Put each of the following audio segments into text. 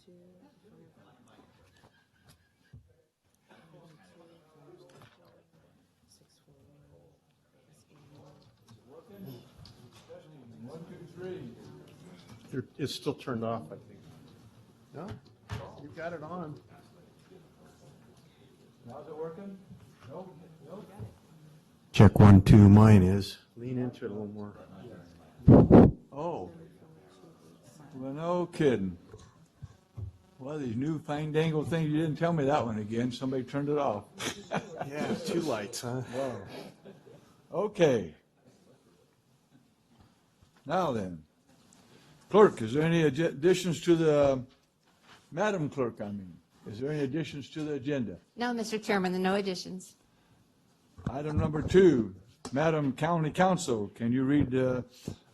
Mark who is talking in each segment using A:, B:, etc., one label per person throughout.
A: One, two, three.
B: It's still turned off, I think. No, you've got it on.
A: How's it working? Nope. Nope.
B: Check 1, 2, mine is. Lean into it a little more.
A: Oh. Well, no kidding. Well, these new fandangled things, you didn't tell me that one again. Somebody turned it off.
B: Yeah, 2 lights, huh?
A: Wow. Okay. Now then, clerk, is there any additions to the, Madam Clerk, I mean, is there any additions to the agenda?
C: No, Mr. Chairman, there are no additions.
A: Item number 2, Madam County Counsel, can you read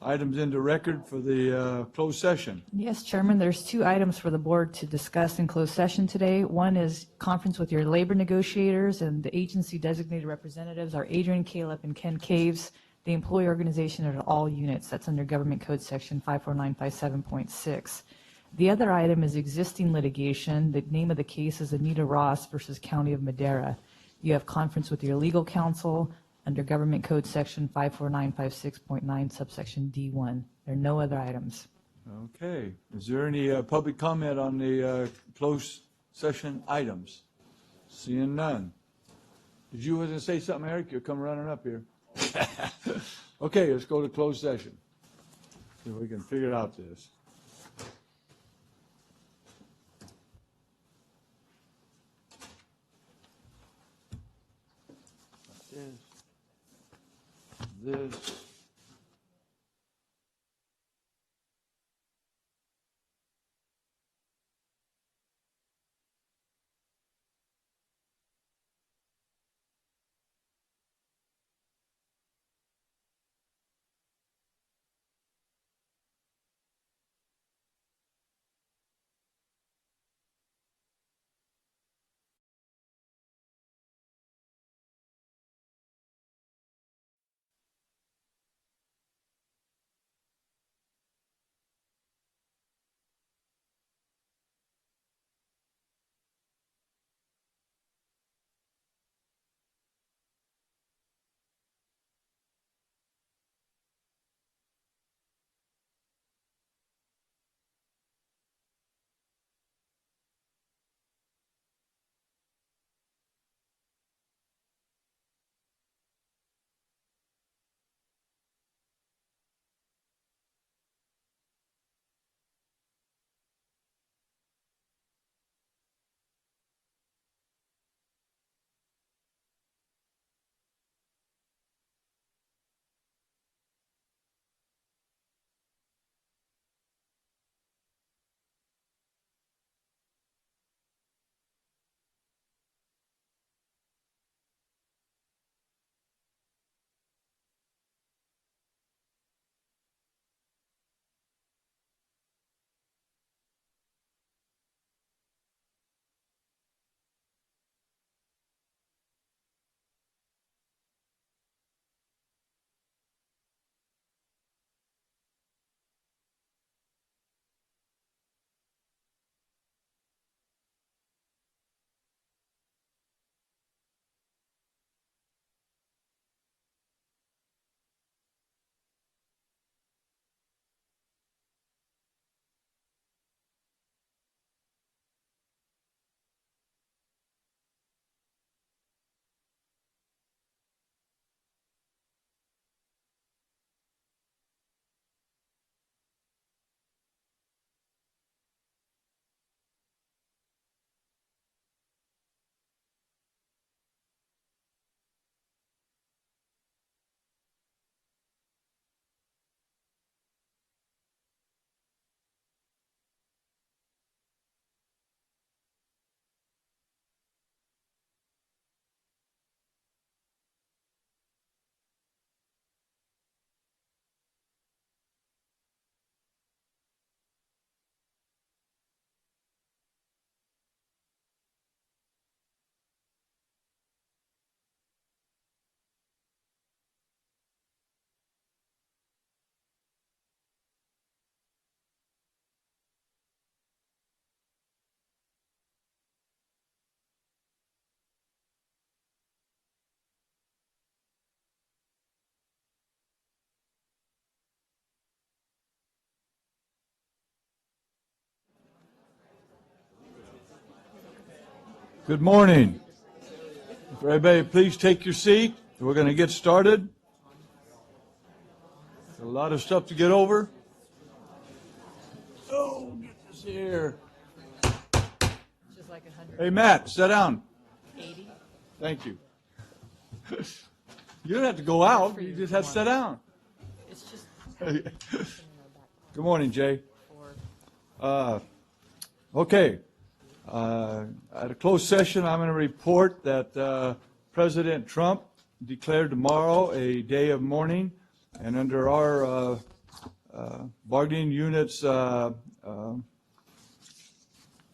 A: items into record for the closed session?
D: Yes, Chairman, there's 2 items for the board to discuss in closed session today. One is conference with your labor negotiators, and the agency designated representatives are Adrian Caleb and Ken Caves. The employee organization are all units. That's under Government Code Section 54957.6. The other item is existing litigation. The name of the case is Anita Ross versus County of Madera. You have conference with your legal counsel under Government Code Section 54956.9, subsection D1. There are no other items.
A: Okay. Is there any public comment on the closed session items? Seeing none. Did you want to say something, Eric? You're coming running up here. Okay, let's go to closed session. See if we can figure out this. This. Good morning. If everybody please take your seat. We're going to get started. A lot of stuff to get over. Oh, get this here. Hey, Matt, sit down.
D: 80.
A: Thank you. You don't have to go out. You just have to sit down.
D: It's just
A: Good morning, Jay. Okay. At a closed session, I'm going to report that President Trump declared tomorrow a day of mourning, and under our bargaining unit's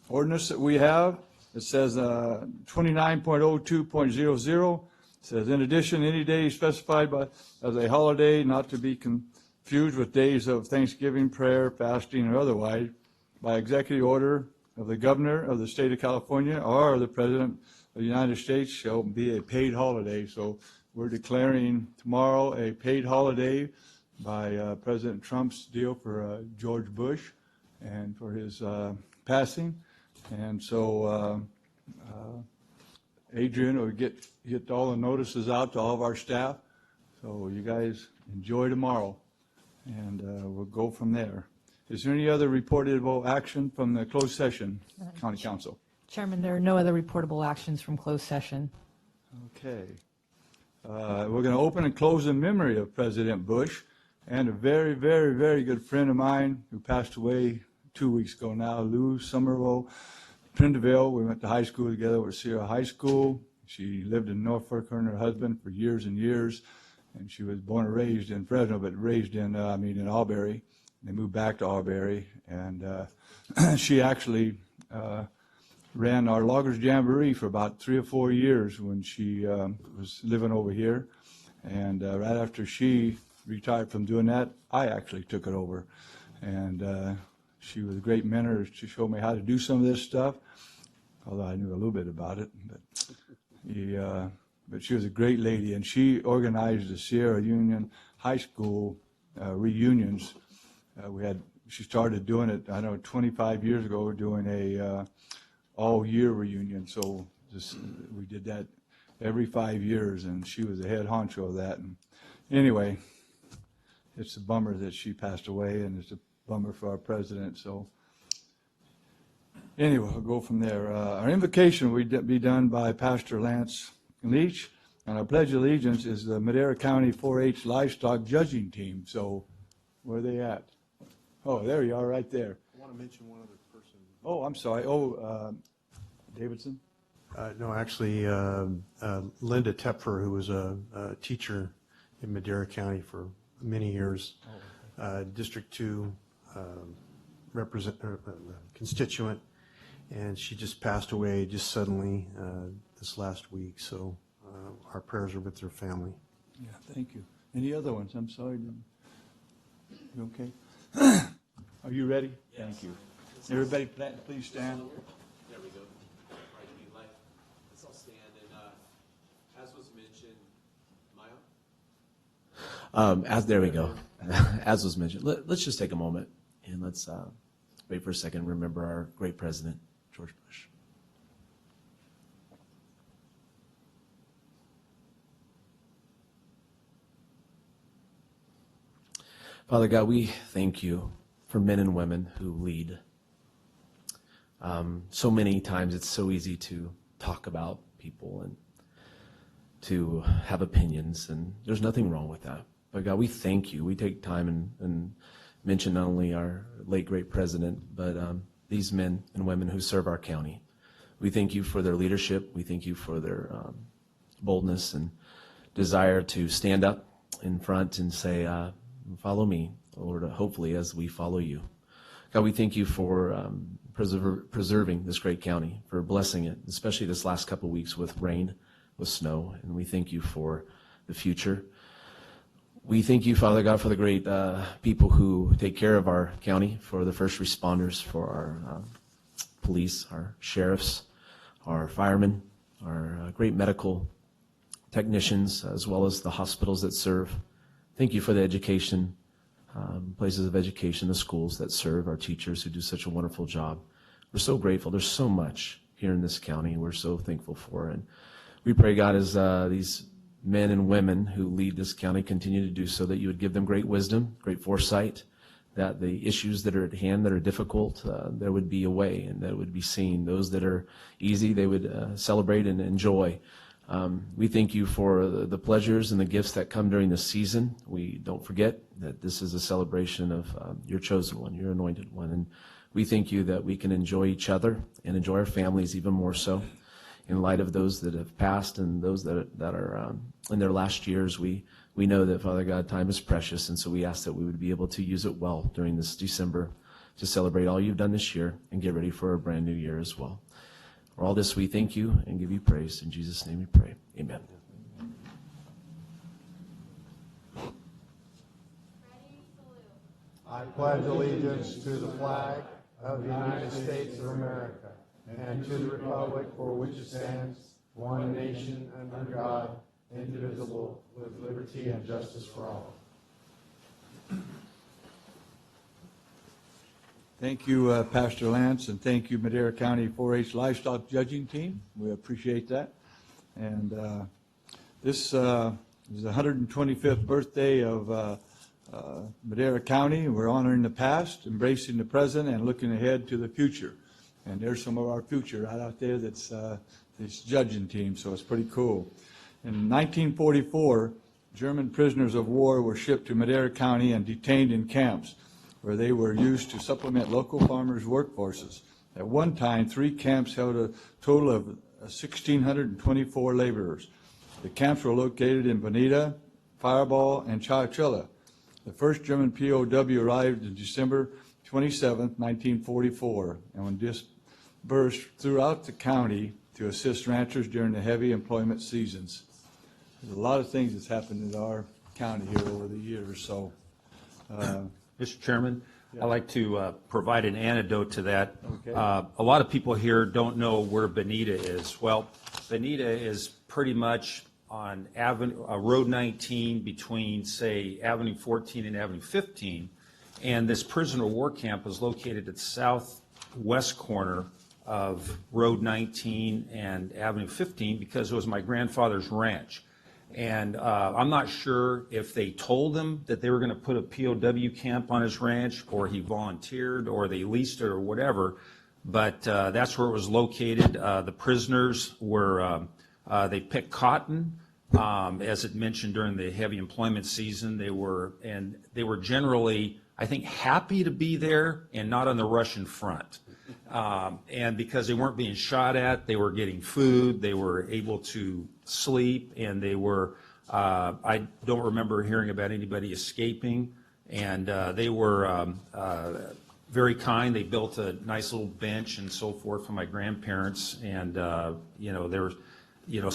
A: ordinance that we have, it says 29.02.00 says, in addition, any day specified as a holiday not to be confused with days of Thanksgiving, prayer, fasting, or otherwise, by executive order of the governor of the state of California or the president of the United States shall be a paid holiday. So we're declaring tomorrow a paid holiday by President Trump's deal for George Bush and for his passing. And so Adrian will get all the notices out to all of our staff. So you guys enjoy tomorrow, and we'll go from there. Is there any other reportable action from the closed session, County Council?
D: Chairman, there are no other reportable actions from closed session.
A: Okay. We're going to open and close in memory of President Bush and a very, very, very good friend of mine who passed away 2 weeks ago now, Lou Somerville Prindeville. We went to high school together at Sierra High School. She lived in Norfolk, her and her husband, for years and years. And she was born and raised in Fresno, but raised in Albury. They moved back to Albury, and she actually ran our Loggers Jamboree for about 3 or 4 years when she was living over here. And right after she retired from doing that, I actually took it over. And she was a great mentor. She showed me how to do some of this stuff, although I knew a little bit about it. But she was a great lady, and she organized the Sierra Union High School reunions. She started doing it, 25 years ago, doing a all-year reunion. So we did that every 5 years, and she was the head honcho of that. And anyway, it's a bummer that she passed away, and it's a bummer for our president. So anyway, we'll go from there. Our invocation will be done by Pastor Lance Leach, and our Pledge of Allegiance is the Madera County 4-H Livestock Judging Team. So where are they at? Oh, there you are, right there.
B: I want to mention one other person.
A: Oh, I'm sorry. Davidson?
B: No, actually, Linda Tepfer, who was a teacher in Madera County for many years, District 2 constituent, and she just passed away just suddenly this last week. So our prayers are with her family.
A: Yeah, thank you. Any other ones? I'm sorry. You okay? Are you ready? Yes. Thank you. Everybody, please stand.
E: There we go. Right, let's all stand. And as was mentioned, Maya? There we go. As was mentioned, let's just take a moment and let's wait for a second and remember our great president, George Bush. Father God, we thank you for men and women who lead. So many times it's so easy to talk about people and to have opinions, and there's nothing wrong with that. But God, we thank you. We take time and mention not only our late great president, but these men and women who serve our county. We thank you for their leadership. We thank you for their boldness and desire to stand up in front and say, follow me, Lord, hopefully as we follow you. God, we thank you for preserving this great county, for blessing it, especially this last couple of weeks with rain, with snow, and we thank you for the future. We thank you, Father God, for the great people who take care of our county, for the first responders, for our police, our sheriffs, our firemen, our great medical technicians, as well as the hospitals that serve. Thank you for the education, places of education, the schools that serve, our teachers who do such a wonderful job. We're so grateful. There's so much here in this county. We're so thankful for it. And we pray, God, as these men and women who lead this county continue to do so, that you would give them great wisdom, great foresight, that the issues that are at hand that are difficult, there would be a way and that would be seen. Those that are easy, they would celebrate and enjoy. We thank you for the pleasures and the gifts that come during this season. We don't forget that this is a celebration of your chosen one, your anointed one. And we thank you that we can enjoy each other and enjoy our families even more so. In light of those that have passed and those that are in their last years, we know that, Father God, time is precious, and so we ask that we would be able to use it well during this December to celebrate all you've done this year and get ready for a brand new year as well. For all this, we thank you and give you praise. In Jesus' name we pray. Amen.
B: I pledge allegiance to the flag of the United States of America and to the republic for which it stands, one nation under God, indivisible, with liberty and justice for all.
A: Thank you, Pastor Lance, and thank you, Madera County 4-H Livestock Judging Team. We appreciate that. And this is the 125th birthday of Madera County. We're honoring the past, embracing the present, and looking ahead to the future. And there's some of our future right out there that's this judging team, so it's pretty cool. In 1944, German prisoners of war were shipped to Madera County and detained in camps, where they were used to supplement local farmers' workforces. At one time, 3 camps held a total of 1,624 laborers. The camps were located in Bonita, Fireball, and Chowchilla. The first German POW arrived on December 27, 1944, and was dispersed throughout the county to assist ranchers during the heavy employment seasons. There's a lot of things that's happened in our county here over the years, so.
F: Mr. Chairman, I'd like to provide an antidote to that.
A: Okay.
F: A lot of people here don't know where Bonita is. Well, Bonita is pretty much on Road 19 between, say, Avenue 14 and Avenue 15, and this prisoner of war camp is located at the southwest corner of Road 19 and Avenue 15 because it was my grandfather's ranch. And I'm not sure if they told him that they were going to put a POW camp on his ranch, or he volunteered, or they leased it, or whatever, but that's where it was located. The prisoners were, they picked cotton, as it mentioned during the heavy employment season. They were generally, I think, happy to be there and not on the Russian front. And because they weren't being shot at, they were getting food, they were able to sleep, and they were, I don't remember hearing about anybody escaping, and they were very kind. They built a nice little bench and so forth for my grandparents, and there was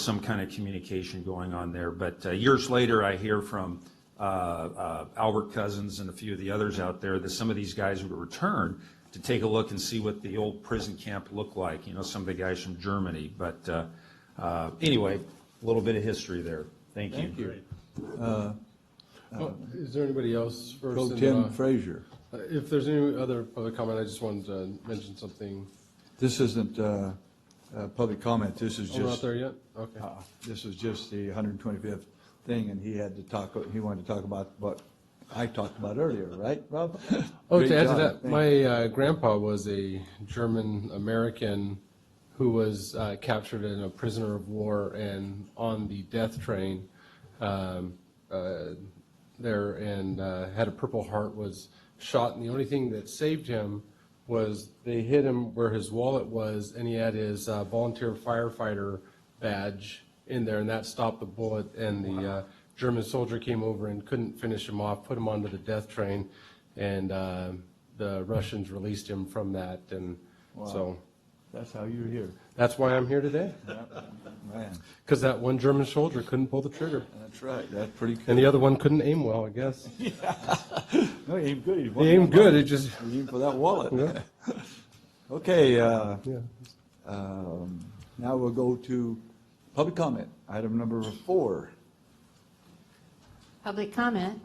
F: some kind of communication going on there. But years later, I hear from Albert Cousins and a few of the others out there that some of these guys would return to take a look and see what the old prison camp looked like, some of the guys from Germany. But anyway, a little bit of history there. Thank you.
G: Is there anybody else first?
A: Pro Tim Frazier.
G: If there's any other public comment, I just wanted to mention something.
A: This isn't public comment, this is
G: Oh, we're not
A: just,
G: there yet? Okay.
A: this is just the 125th thing, and he wanted to talk about what I talked about earlier, right, Rob?
G: Oh,
A: Great
G: to add to
A: job.
G: that,
A: Thank
G: my grandpa was a German-American who was captured in a prisoner of war and on the death train there, and had a Purple Heart, was shot, and the only thing that saved him was they hit him where his wallet was, and he had his volunteer firefighter badge in there, and that stopped the bullet, and the German soldier came over and couldn't finish him off, put him onto the death train, and the Russians released him from that, and so
A: That's how you're here.
G: that's why I'm here today,
A: Man,
G: because that one German soldier couldn't pull the trigger,
A: that's right, that's pretty
G: and
A: cool.
G: the other one couldn't aim well, I guess.
A: No, he aimed good.
G: He aimed good, it just,
A: He aimed for that wallet.
G: Yeah.
A: Okay,
G: yeah.
A: now we'll go to public comment, item number 4.
C: Public comment.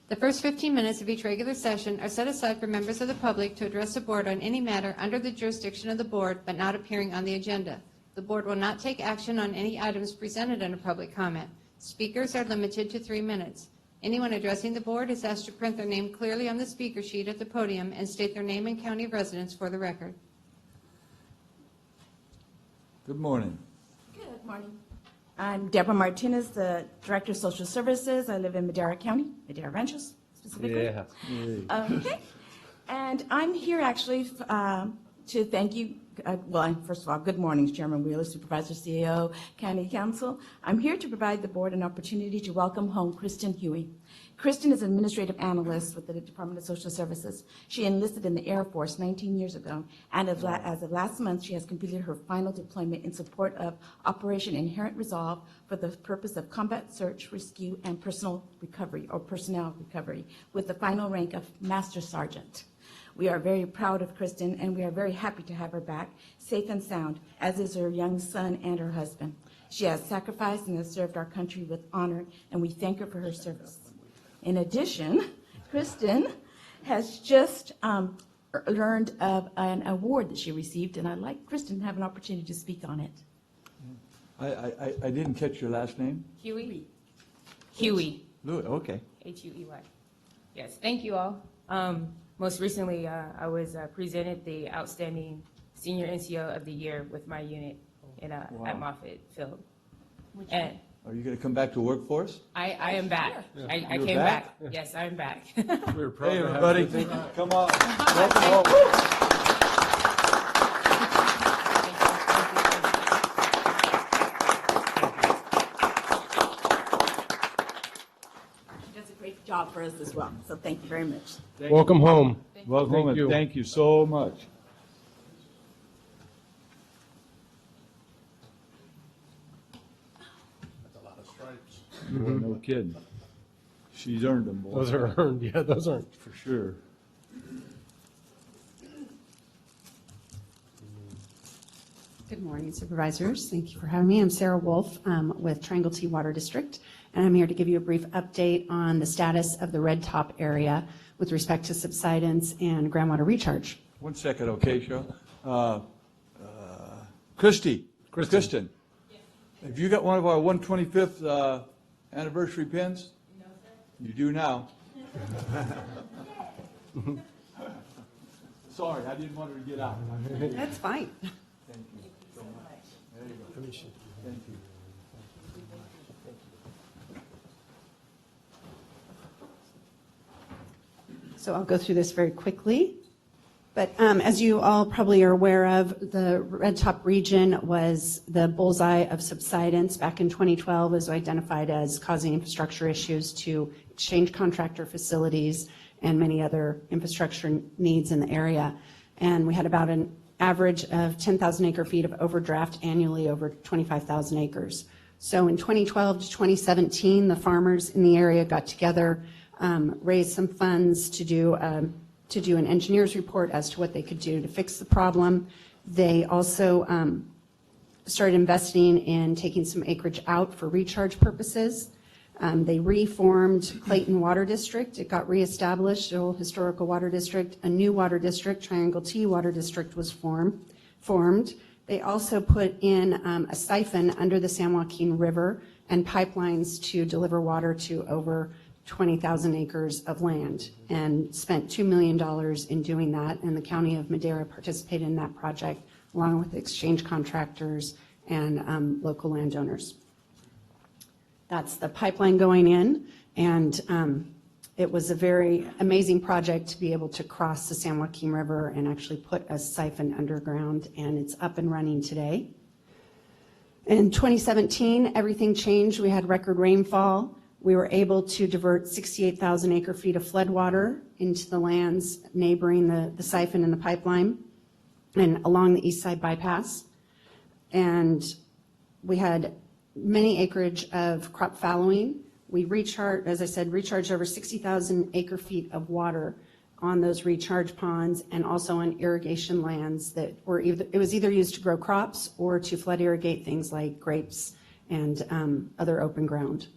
C: The first 15 minutes of each regular session are set aside for members of the public to address the board on any matter under the jurisdiction of the board but not appearing on the agenda. The board will not take action on any items presented under public comment. Speakers are limited to 3 minutes. Anyone addressing the board is asked to print their name clearly on the speaker sheet at the podium and state their name and county of residence for the record.
A: Good morning.
H: Good morning. I'm Deborah Martinez, the Director of Social Services. I live in Madera County, Madera Ranchos specifically.
G: Yeah.
H: Okay. And I'm here actually to thank you. First of all, good morning, Chairman Wheeler, Supervisor, CEO, County Council. I'm here to provide the board an opportunity to welcome home Kristen Huey. Kristen is an administrative analyst with the Department of Social Services. She enlisted in the Air Force 19 years ago, and as of last month, she has completed her final deployment in support of Operation Inherent Resolve for the purpose of combat search, rescue, and personnel recovery, with the final rank of Master Sergeant. We are very proud of Kristen, and we are very happy to have her back, safe and sound, as is her young son and her husband. She has sacrificed and has served our country with honor, and we thank her for her service. In addition, Kristen has just learned of an award that she received, and I'd like Kristen to have an opportunity to speak on it.
A: I didn't catch your last name?
I: Huey. Huey.
A: Louis, okay.
I: H-U-E-Y. Yes, thank you all. Most recently, I was presented the Outstanding Senior NCO of the Year with my unit at Moffett Field. And
A: Are you going to come back to work for us?
I: I am back. I
A: You're
I: came
A: back?
I: back. Yes, I'm back.
G: We're proud
A: Hey,
G: to have
A: everybody,
G: you.
A: come on. Welcome home.
H: She does a great job for us as well, so thank you very much.
G: Welcome home.
A: Welcome,
G: Thank
A: and
G: you.
A: thank you so much. No kidding. She's earned them, boy.
G: Those are earned, yeah, those aren't.
A: For sure.
J: Good morning, Supervisors. Thank you for having me. I'm Sarah Wolf with Triangle T Water District, and I'm here to give you a brief update on the status of the Red Top area with respect to subsidence and groundwater recharge.
A: 1 second, okay, Cheryl? Kristen. Have you got one of our 125th anniversary pins? No, sir. You do now. Sorry, I didn't want her to get out.
J: That's fine.
A: Thank you so much. There you go. Thank you.
J: So I'll go through this very quickly. But as you all probably are aware of, the Red Top region was the bullseye of subsidence back in 2012, was identified as causing infrastructure issues to exchange contractor facilities and many other infrastructure needs in the area. And we had about an average of 10,000 acre feet of overdraft annually over 25,000 acres. So in 2012 to 2017, the farmers in the area got together, raised some funds to do an engineer's report as to what they could do to fix the problem. They also started investing in taking some acreage out for recharge purposes. They reformed Clayton Water District. It got reestablished, the old historical water district. A new water district, Triangle T Water District, was formed. They also put in a siphon under the San Joaquin River and pipelines to deliver water to over 20,000 acres of land, and spent $2 million in doing that, and the County of Madera participated in that project along with exchange contractors and local landowners. That's the pipeline going in, and it was a very amazing project to be able to cross the San Joaquin River and actually put a siphon underground, and it's up and running today. In 2017, everything changed. We had record rainfall. We were able to divert 68,000 acre feet of floodwater into the lands neighboring the siphon and the pipeline and along the east side bypass. And we had many acreage of crop fallowing. We recharged, as I said, recharged over 60,000 acre feet of water on those recharge ponds and also on irrigation lands that were it was either used to grow crops or to flood irrigate things like grapes and other open ground.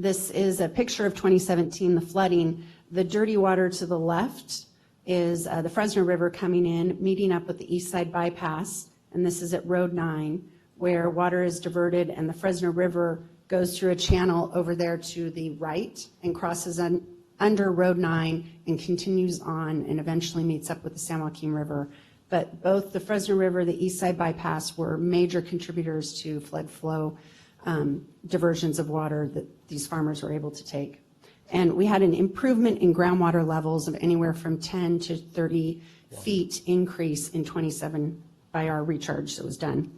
J: This is a picture of 2017, the flooding. The dirty water to the left is the Fresno River coming in, meeting up with the East Side Bypass, and this is at Road 9, where water is diverted and the Fresno River goes through a channel over there to the right and crosses under Road 9 and continues on and eventually meets up with the San Joaquin River. But both the Fresno River, the East Side Bypass were major contributors to flood flow diversions of water that these farmers were able to take. And we had an improvement in groundwater levels of anywhere from 10 to 30 feet increase in 27 by our recharge that was done.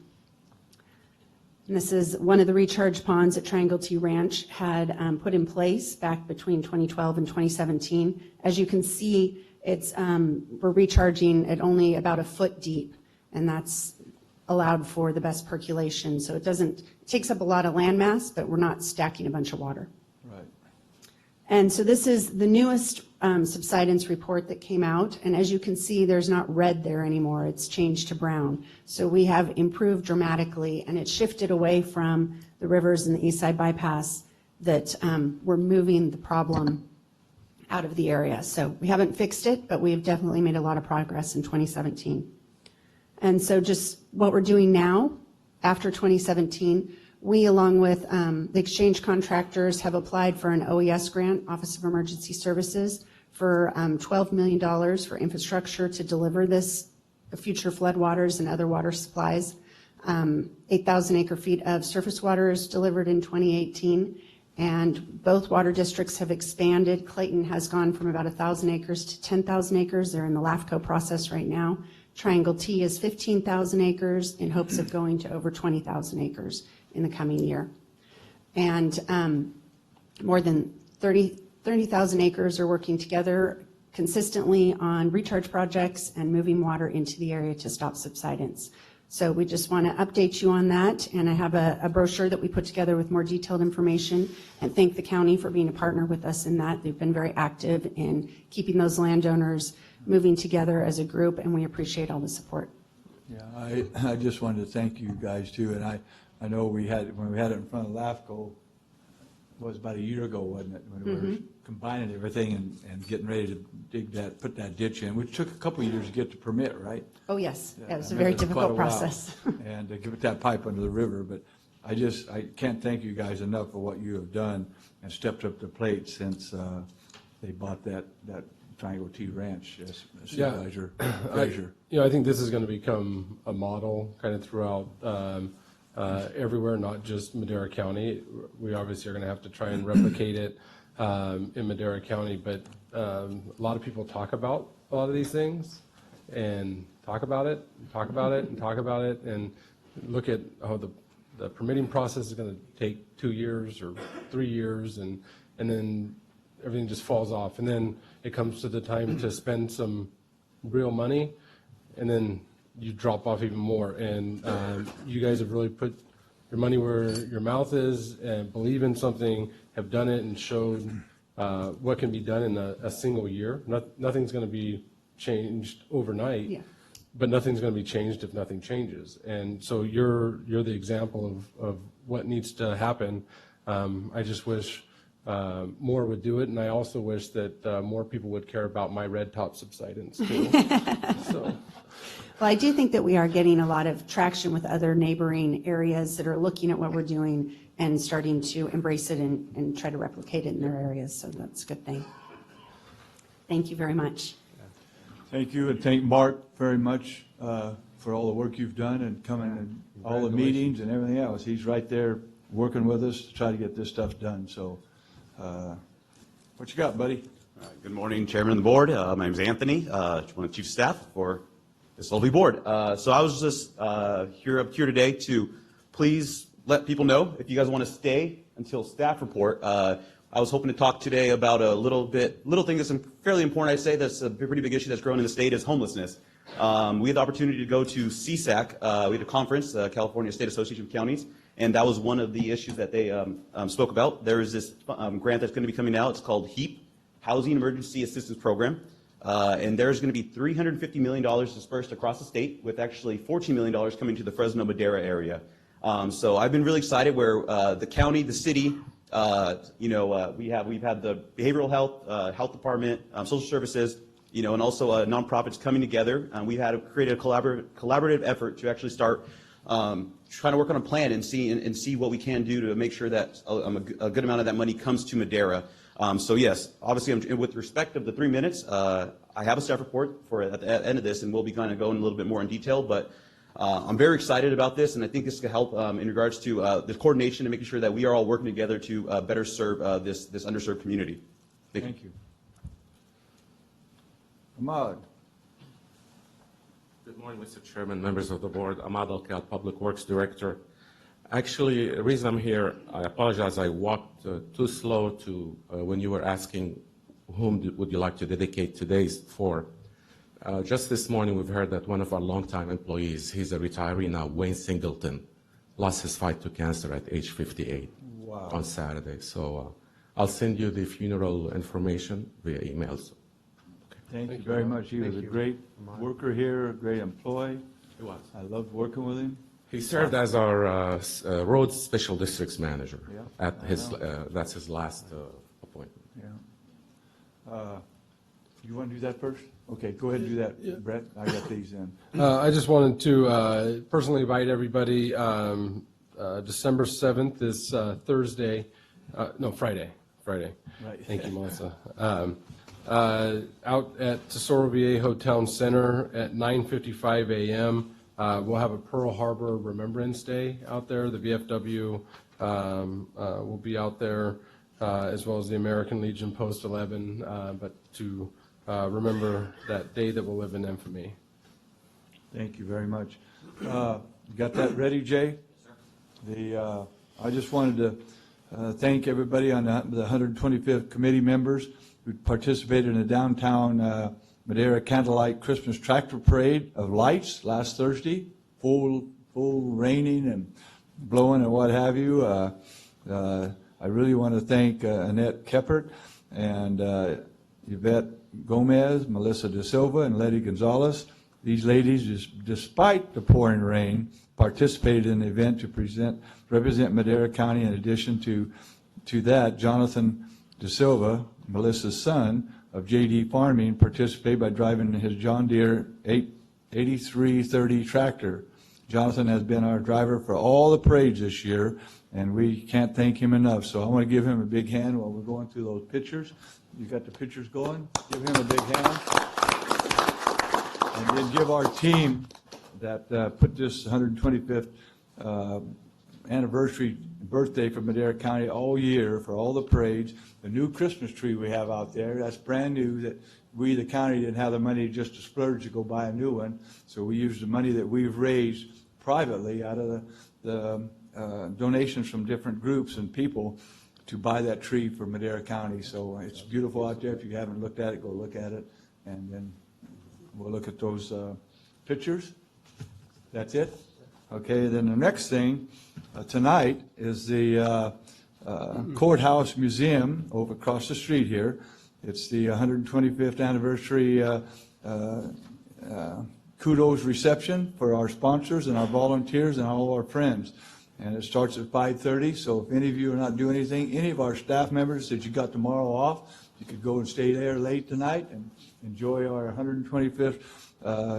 J: And this is one of the recharge ponds that Triangle T Ranch had put in place back between 2012 and 2017. As you can see, it's we're recharging at only about a foot deep, and that's allowed for the best percolation. So it takes up a lot of land mass, but we're not stacking a bunch of water.
A: Right.
J: And so this is the newest subsidence report that came out. And as you can see, there's not red there anymore. It's changed to brown. So we have improved dramatically, and it shifted away from the rivers and the East Side Bypass that were moving the problem out of the area. So we haven't fixed it, but we've definitely made a lot of progress in 2017. And so just what we're doing now, after 2017, we, along with the exchange contractors, have applied for an OES grant, Office of Emergency Services, for $12 million for infrastructure to deliver this future floodwaters and other water supplies. 8,000 acre feet of surface water is delivered in 2018, and both water districts have expanded. Clayton has gone from about 1,000 acres to 10,000 acres. They're in the LAFCO process right now. Triangle T is 15,000 acres in hopes of going to over 20,000 acres in the coming year. And more than 30,000 acres are working together consistently on recharge projects and moving water into the area to stop subsidence. So we just want to update you on that, and I have a brochure that we put together with more detailed information, and thank the county for being a partner with us in that. They've been very active in keeping those landowners moving together as a group, and we appreciate all the support.
A: Yeah, I just wanted to thank you guys too, and I know when we had it in front of LAFCO, it was about a year ago, wasn't it? When we were combining everything and getting ready to put that ditch in, which took a couple of years to get the permit, right?
J: Oh, yes.
A: Yeah,
J: That was
A: I
J: a very
A: remember quite
J: difficult
A: while.
J: process.
A: And to get that pipe under the river, but I can't thank you guys enough for what you have done and stepped up to the plate since they bought that Triangle T Ranch as Supervisor Frazier.
G: I think this is going to become a model kind of throughout everywhere, not just Madera County. We obviously are going to have to try and replicate it in Madera County, but a lot of people talk about a lot of these things and talk about it, and talk about it, and talk about it, and look at how the permitting process is going to take 2 years or 3 years, and then everything just falls off. And then it comes to the time to spend some real money, and then you drop off even more. And you guys have really put your money where your mouth is and believe in something, have done it and showed what can be done in a single year. Nothing's going to be changed overnight,
J: Yeah.
G: but nothing's going to be changed if nothing changes. And so you're the example of what needs to happen. I just wish more would do it, and I also wish that more people would care about my red top subsidence too. So.
J: Well, I do think that we are getting a lot of traction with other neighboring areas that are looking at what we're doing and starting to embrace it and try to replicate it in their areas, so that's a good thing. Thank you very much.
A: Thank you, and thank Mark very much for all the work you've done and coming and all the meetings and everything else. He's right there working with us to try to get this stuff done, so what you got, buddy?
K: Good morning, Chairman of the Board. My name's Anthony, one of the Chief of Staff for this lovely board. So I was just here today to please let people know if you guys want to stay until staff report. I was hoping to talk today about a little thing that's fairly important. I say that's a pretty big issue that's growing in the state is homelessness. We had the opportunity to go to CSAC. We had a conference, California State Association of Counties, and that was one of the issues that they spoke about. There is this grant that's going to be coming out. It's called HEAP, Housing Emergency Assistance Program. And there's going to be $350 million dispersed across the state, with actually $14 million coming to the Fresno Madera area. So I've been really excited where the county, the city, we've had the behavioral health, health department, social services, and also nonprofits coming together. We've had to create a collaborative effort to actually start trying to work on a plan and see what we can do to make sure that a good amount of that money comes to Madera. So yes, obviously, with respect of the 3 minutes, I have a staff report for at the end of this, and we'll be kind of going a little bit more in detail. But I'm very excited about this, and I think this could help in regards to the coordination and making sure that we are all working together to better serve this underserved community.
A: Thank you. Ahmad.
L: Good morning, Mr. Chairman, members of the board. Ahmad Al-Kal, Public Works Director. Actually, the reason I'm here, I apologize, I walked too slow to when you were asking whom would you like to dedicate today's for. Just this morning, we've heard that one of our longtime employees, he's a retiree now, Wayne Singleton, lost his fight to cancer at age 58 on Saturday. So I'll send you the funeral information via emails.
A: Thank you very much. He was a great worker here, a great employee.
L: He was.
A: I loved working with him.
L: He served as our road special districts manager.
A: Yeah.
L: At his, that's his last appointment.
A: Yeah. You want to do that first? Okay, go ahead and do that, Brett. I got these in.
G: I just wanted to personally invite everybody. December 7th is Thursday, Friday.
A: Right.
G: Thank you, Melissa. Out at Tesoro Viejo Town Center at 9:55 a.m. We'll have a Pearl Harbor Remembrance Day out there. The VFW will be out there, as well as the American Legion Post 11, but to remember that day that will live in infamy.
A: Thank you very much. You got that ready, Jay? I just wanted to thank everybody on the 125th committee members who participated in the downtown Madera Candlelight Christmas Tractor Parade of Lights last Thursday. Full raining and blowing and what have you. I really want to thank Annette Keppert and Yvette Gomez, Melissa De Silva, and Letty Gonzalez. These ladies, despite the pouring rain, participated in the event to represent Madera County. In addition to that, Jonathan De Silva, Melissa's son of JD Farming, participated by driving his John Deere 8330 tractor. Jonathan has been our driver for all the parades this year, and we can't thank him enough. So I want to give him a big hand while we're going through those pictures. You got the pictures going? Give him a big hand. And then give our team that put this 125th anniversary birthday for Madera County all year for all the parades. The new Christmas tree we have out there, that's brand new, that we, the county, didn't have the money just to splurge to go buy a new one. So we used the money that we've raised privately out of the donations from different groups and people to buy that tree for Madera County. So it's beautiful out there. If you haven't looked at it, go look at it. And then we'll look at those pictures. That's it? Okay, then the next thing tonight is the Courthouse Museum over across the street here. It's the 125th anniversary kudos reception for our sponsors and our volunteers and all our friends. And it starts at 5:30, so if any of you are not doing anything, any of our staff members that you got tomorrow off, you could go and stay there late tonight and enjoy our 125th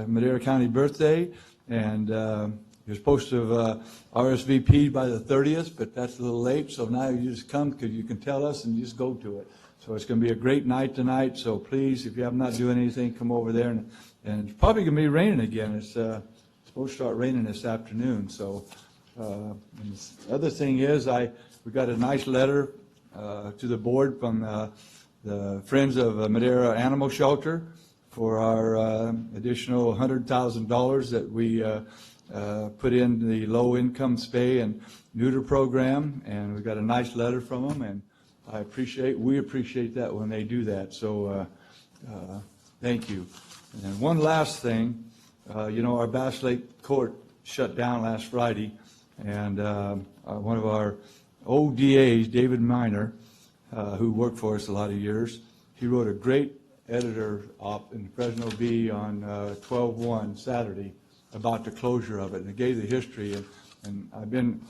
A: Madera County birthday. And you're supposed to have RSVP'd by the 30th, but that's a little late, so now you just come because you can tell us and you just go to it. So it's going to be a great night tonight, so please, if you have not doing anything, come over there. And it's probably going to be raining again. It's supposed to start raining this afternoon. So and the other thing is, we got a nice letter to the board from the Friends of Madera Animal Shelter for our additional $100,000 that we put in the low-income spay and neuter program, and we got a nice letter from them, and we appreciate that when they do that. So thank you. And one last thing, our Bass Lake Court shut down last Friday, and one of our old DAs, David Miner, who worked for us a lot of years, he wrote a great editor op in Fresno Bee on 12/1 Saturday about the closure of it, and it gave the history. And I've been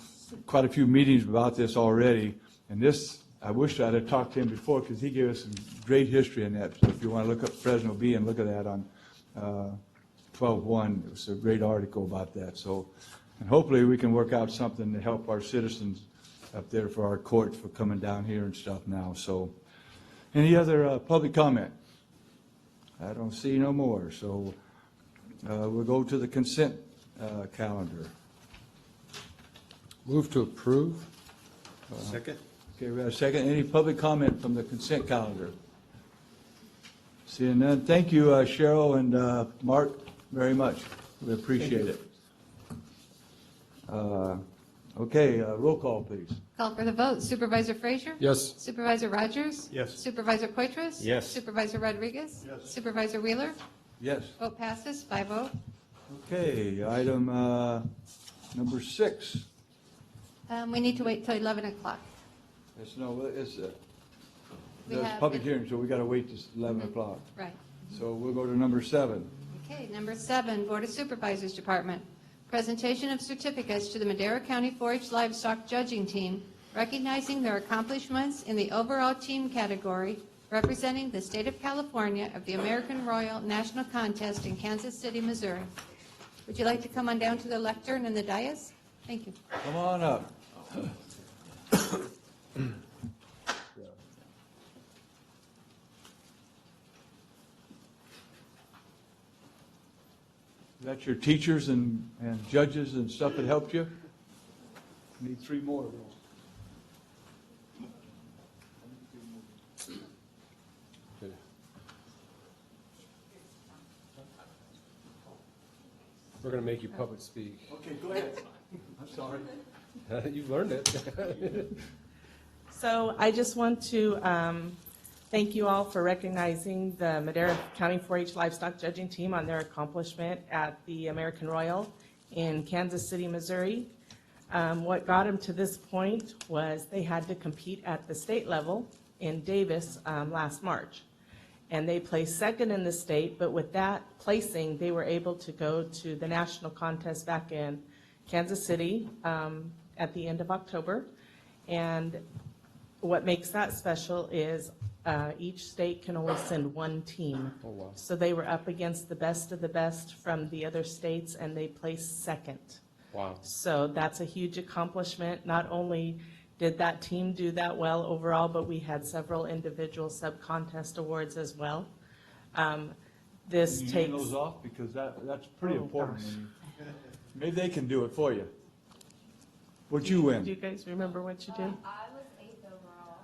A: quite a few meetings about this already, And this, I wish I'd have talked to him before, because he gave us some great history in that. So if you want to look up Fresno B and look at that on 12/1, it was a great article about that. So, and hopefully we can work out something to help our citizens up there for our courts for coming down here and stuff now. So, any other public comment? I don't see no more. So we'll go to the consent calendar.
G: Move to approve.
F: Second?
A: Okay, we have a second. Any public comment from the consent calendar? Seeing none, thank you, Cheryl and Mark, very much. We appreciate it. Okay, roll call, please.
C: Call for the vote. Supervisor Frazier?
G: Yes.
C: Supervisor Rogers?
F: Yes.
C: Supervisor Poitras?
F: Yes.
C: Supervisor Rodriguez? Yes. Supervisor Wheeler?
A: Yes.
C: Vote passes 5-0.
A: Okay, item number 6.
C: We need to wait till 11 o'clock.
A: It's
C: We
A: that's
C: have-
A: public hearing, so we got to wait till 11 o'clock.
C: Right.
A: So we'll go to number 7.
C: Okay, number 7, Board of Supervisors Department. Presentation of certificates to the Madera County 4-H Livestock Judging Team, recognizing their accomplishments in the overall team category, representing the state of California of the American Royal National Contest in Kansas City, Missouri. Would you like to come on down to the lectern and the dais? Thank you.
A: Come on up. That's your teachers and judges and stuff that helped you? Need 3 more of those.
G: We're going to make you public speak.
A: Okay, go ahead. I'm sorry.
G: You've learned it.
M: So I just want to thank you all for recognizing the Madera County 4-H Livestock Judging Team on their accomplishment at the American Royal in Kansas City, Missouri. What got them to this point was they had to compete at the state level in Davis last March. And they placed second in the state, but with that placing, they were able to go to the national contest back in Kansas City at the end of October. And what makes that special is each state can only send 1 team.
G: Oh, wow.
M: So they were up against the best of the best from the other states, and they placed second.
G: Wow.
M: So that's a huge accomplishment. Not only did that team do that well overall, but we had several individual sub-contest awards as well. This
A: Can you
M: takes.
A: hand those off? Because that's pretty
M: Oh,
A: important.
M: gosh.
A: Maybe they can do it for you. What'd you win?
M: Do you guys remember what you did?
N: I was 8th overall.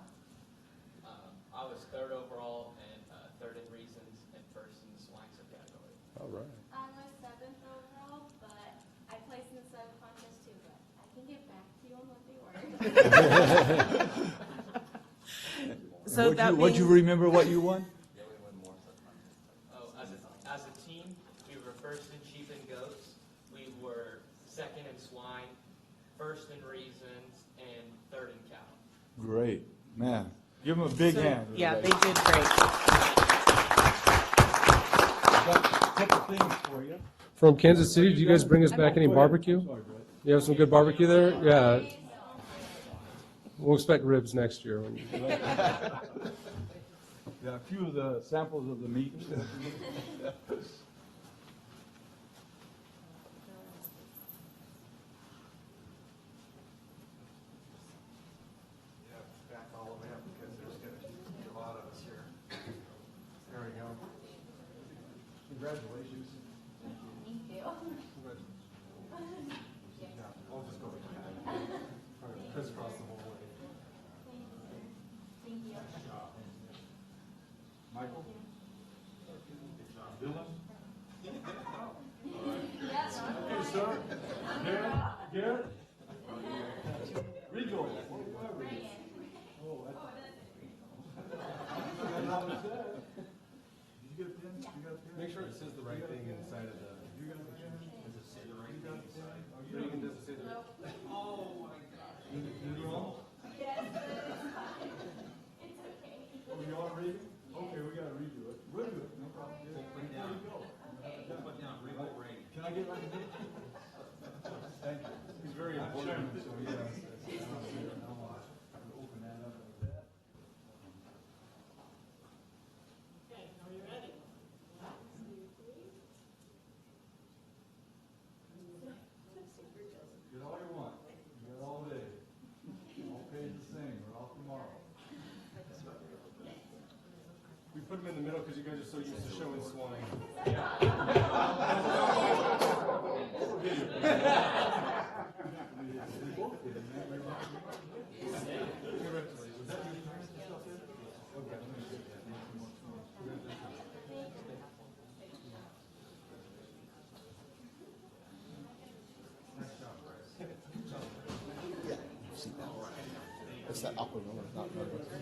O: I was 3rd overall and 3rd in reasons and 1st in the swine sub category.
G: All right.
N: I was 7th overall, but I placed in the sub contest too, but I can get back to you on what they were.
M: So that
A: What'd you
M: means-
A: remember what you won?
O: Oh, as a team, we were 1st in sheep and goats. We were 2nd in swine, 1st in reasons, and 3rd in cattle.
A: Great, man. Give them a big
M: So,
A: hand.
M: yeah, they
A: everybody.
M: did great.
A: Got a couple things for you.
G: From Kansas City, did you guys bring us back any barbecue?
A: Sorry, bud.
G: You have some good barbecue there? Yeah. We'll expect ribs next year.
A: Yeah, a few of the samples of the meat.
B: Back all the way up because there's going to be a lot of us here. There we go. Congratulations.
N: Thank you.
B: Yeah, I'll just go with that. Crisscross the whole way.
N: Thank you.
A: Michael? Dylan? Hey, sir. Garrett? Rico? Oh, that's. Did you get a pen? You got a pen?
G: Make sure it says the right thing inside of the.
A: You got a pen? Does it say the right thing?
G: So you can just say the.
A: Oh, my God. Is it wrong?
N: Yes, but it's fine. It's okay.
A: Oh, you all read it? Okay, we gotta redo it. We'll do it, no problem. Put it down. Put down, Can I get like a minute? Thank you. He's very important, so yes. Open that up.
G: put them in the middle because you guys are so used to showing swine.
B: It's that awkward moment of not knowing what to do.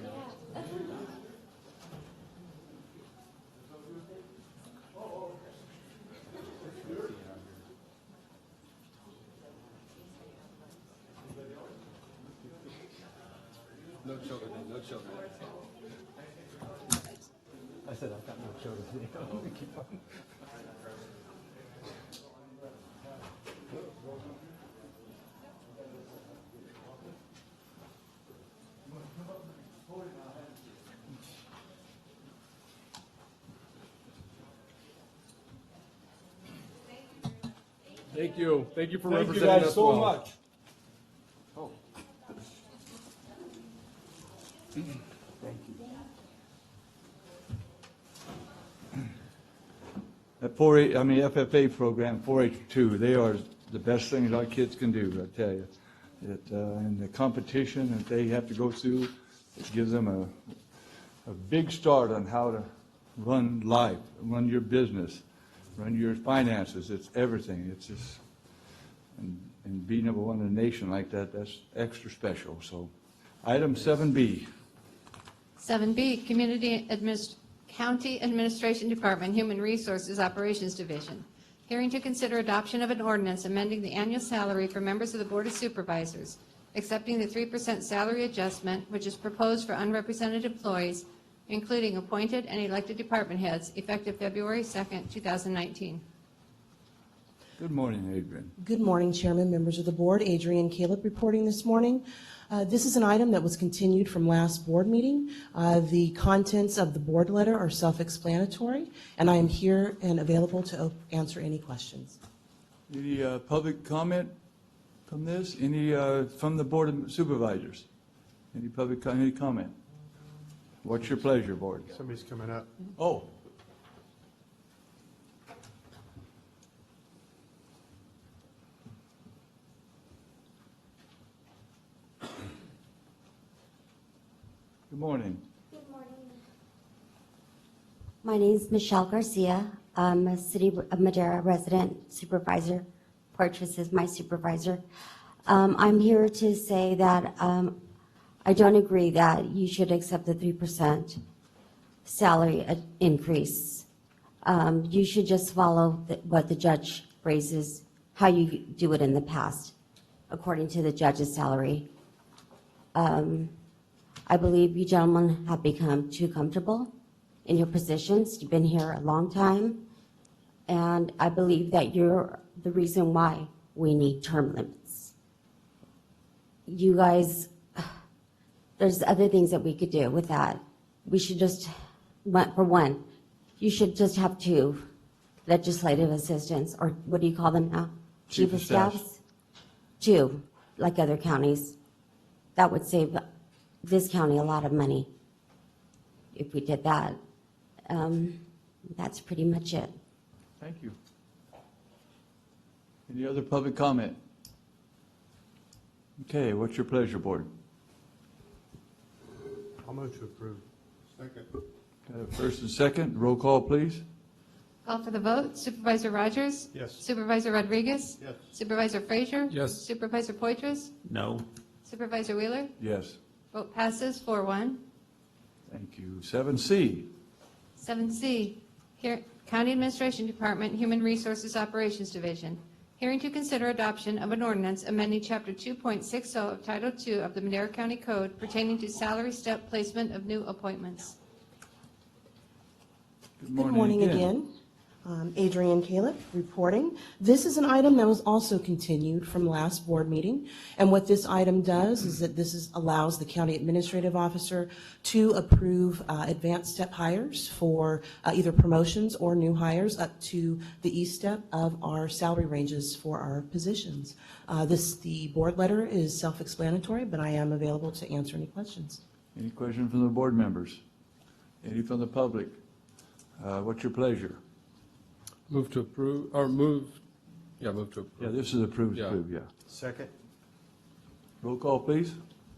G: No children, no children.
B: I said I've got no children. Keep on.
G: Thank you. Thank you for
A: Thank you
G: representing
A: guys
G: us
A: so
G: well.
A: much. That FFA program, 4-H2, they are the best things our kids can do, I tell you. And the competition that they have to go through, it gives them a big start on how to run life, run your business, run your finances. It's everything. It's just, and being number one in the nation like that, that's extra special. So, item 7B.
C: 7B, County Administration Department, Human Resources Operations Division. Hearing to consider adoption of an ordinance amending the annual salary for members of the Board of Supervisors, accepting the 3% salary adjustment, which is proposed for unrepresented employees, including appointed and elected department heads, effective February 2nd, 2019.
A: Good morning, Adrian.
P: Good morning, Chairman, members of the board. Adrian Caleb reporting this morning. This is an item that was continued from last board meeting. The contents of the board letter are self-explanatory, and I am here and available to answer any questions.
A: Any public comment from this? Any from the Board of Supervisors? Any public, any comment? What's your pleasure, Board?
B: Somebody's coming up.
A: Oh. Good morning.
Q: Good morning. My name is Michelle Garcia. I'm a City of Madera resident supervisor. Portress is my supervisor. I'm here to say that I don't agree that you should accept the 3% salary increase. You should just follow what the judge raises, how you do it in the past, according to the judge's salary. I believe you gentlemen have become too comfortable in your positions. You've been here a long time, and I believe that you're the reason why we need term limits. You guys, there's other things that we could do with that. We should just, for one, you should just have 2 legislative assistants, or what do you call them now?
A: Chief of staffs.
Q: 2, like other counties. That would save this county a lot of money if we did that. That's pretty much it.
A: Thank you. Any other public comment? Okay, what's your pleasure, Board?
B: I'll move to approve. Second.
A: Got a first and second. Roll call, please.
C: Call for the vote. Supervisor Rogers?
B: Yes.
C: Supervisor Rodriguez?
B: Yes.
C: Supervisor Frazier?
G: Yes.
C: Supervisor Poitras?
F: No.
C: Supervisor Wheeler?
A: Yes.
C: Vote passes 4-1.
A: Thank you. 7C.
C: 7C, County Administration Department, Human Resources Operations Division. Hearing to consider adoption of an ordinance amending Chapter 2.60 of Title II of the Madera County Code pertaining to salary step placement of new appointments.
A: Good
P: Good morning again. Adrian Caleb reporting. This is an item that was also continued from last board meeting. And what this item does is that allows the county administrative officer to approve advanced step hires for either promotions or new hires up to the E step of our salary ranges for our positions. The board letter is self-explanatory, but I am available to answer any questions.
A: Any questions from the board members? Any from the public? What's your pleasure?
G: Move to approve, or move to approve.
A: Yeah, this is approved,
G: Yeah.
A: approved, yeah.
B: Second?
A: Roll call, please.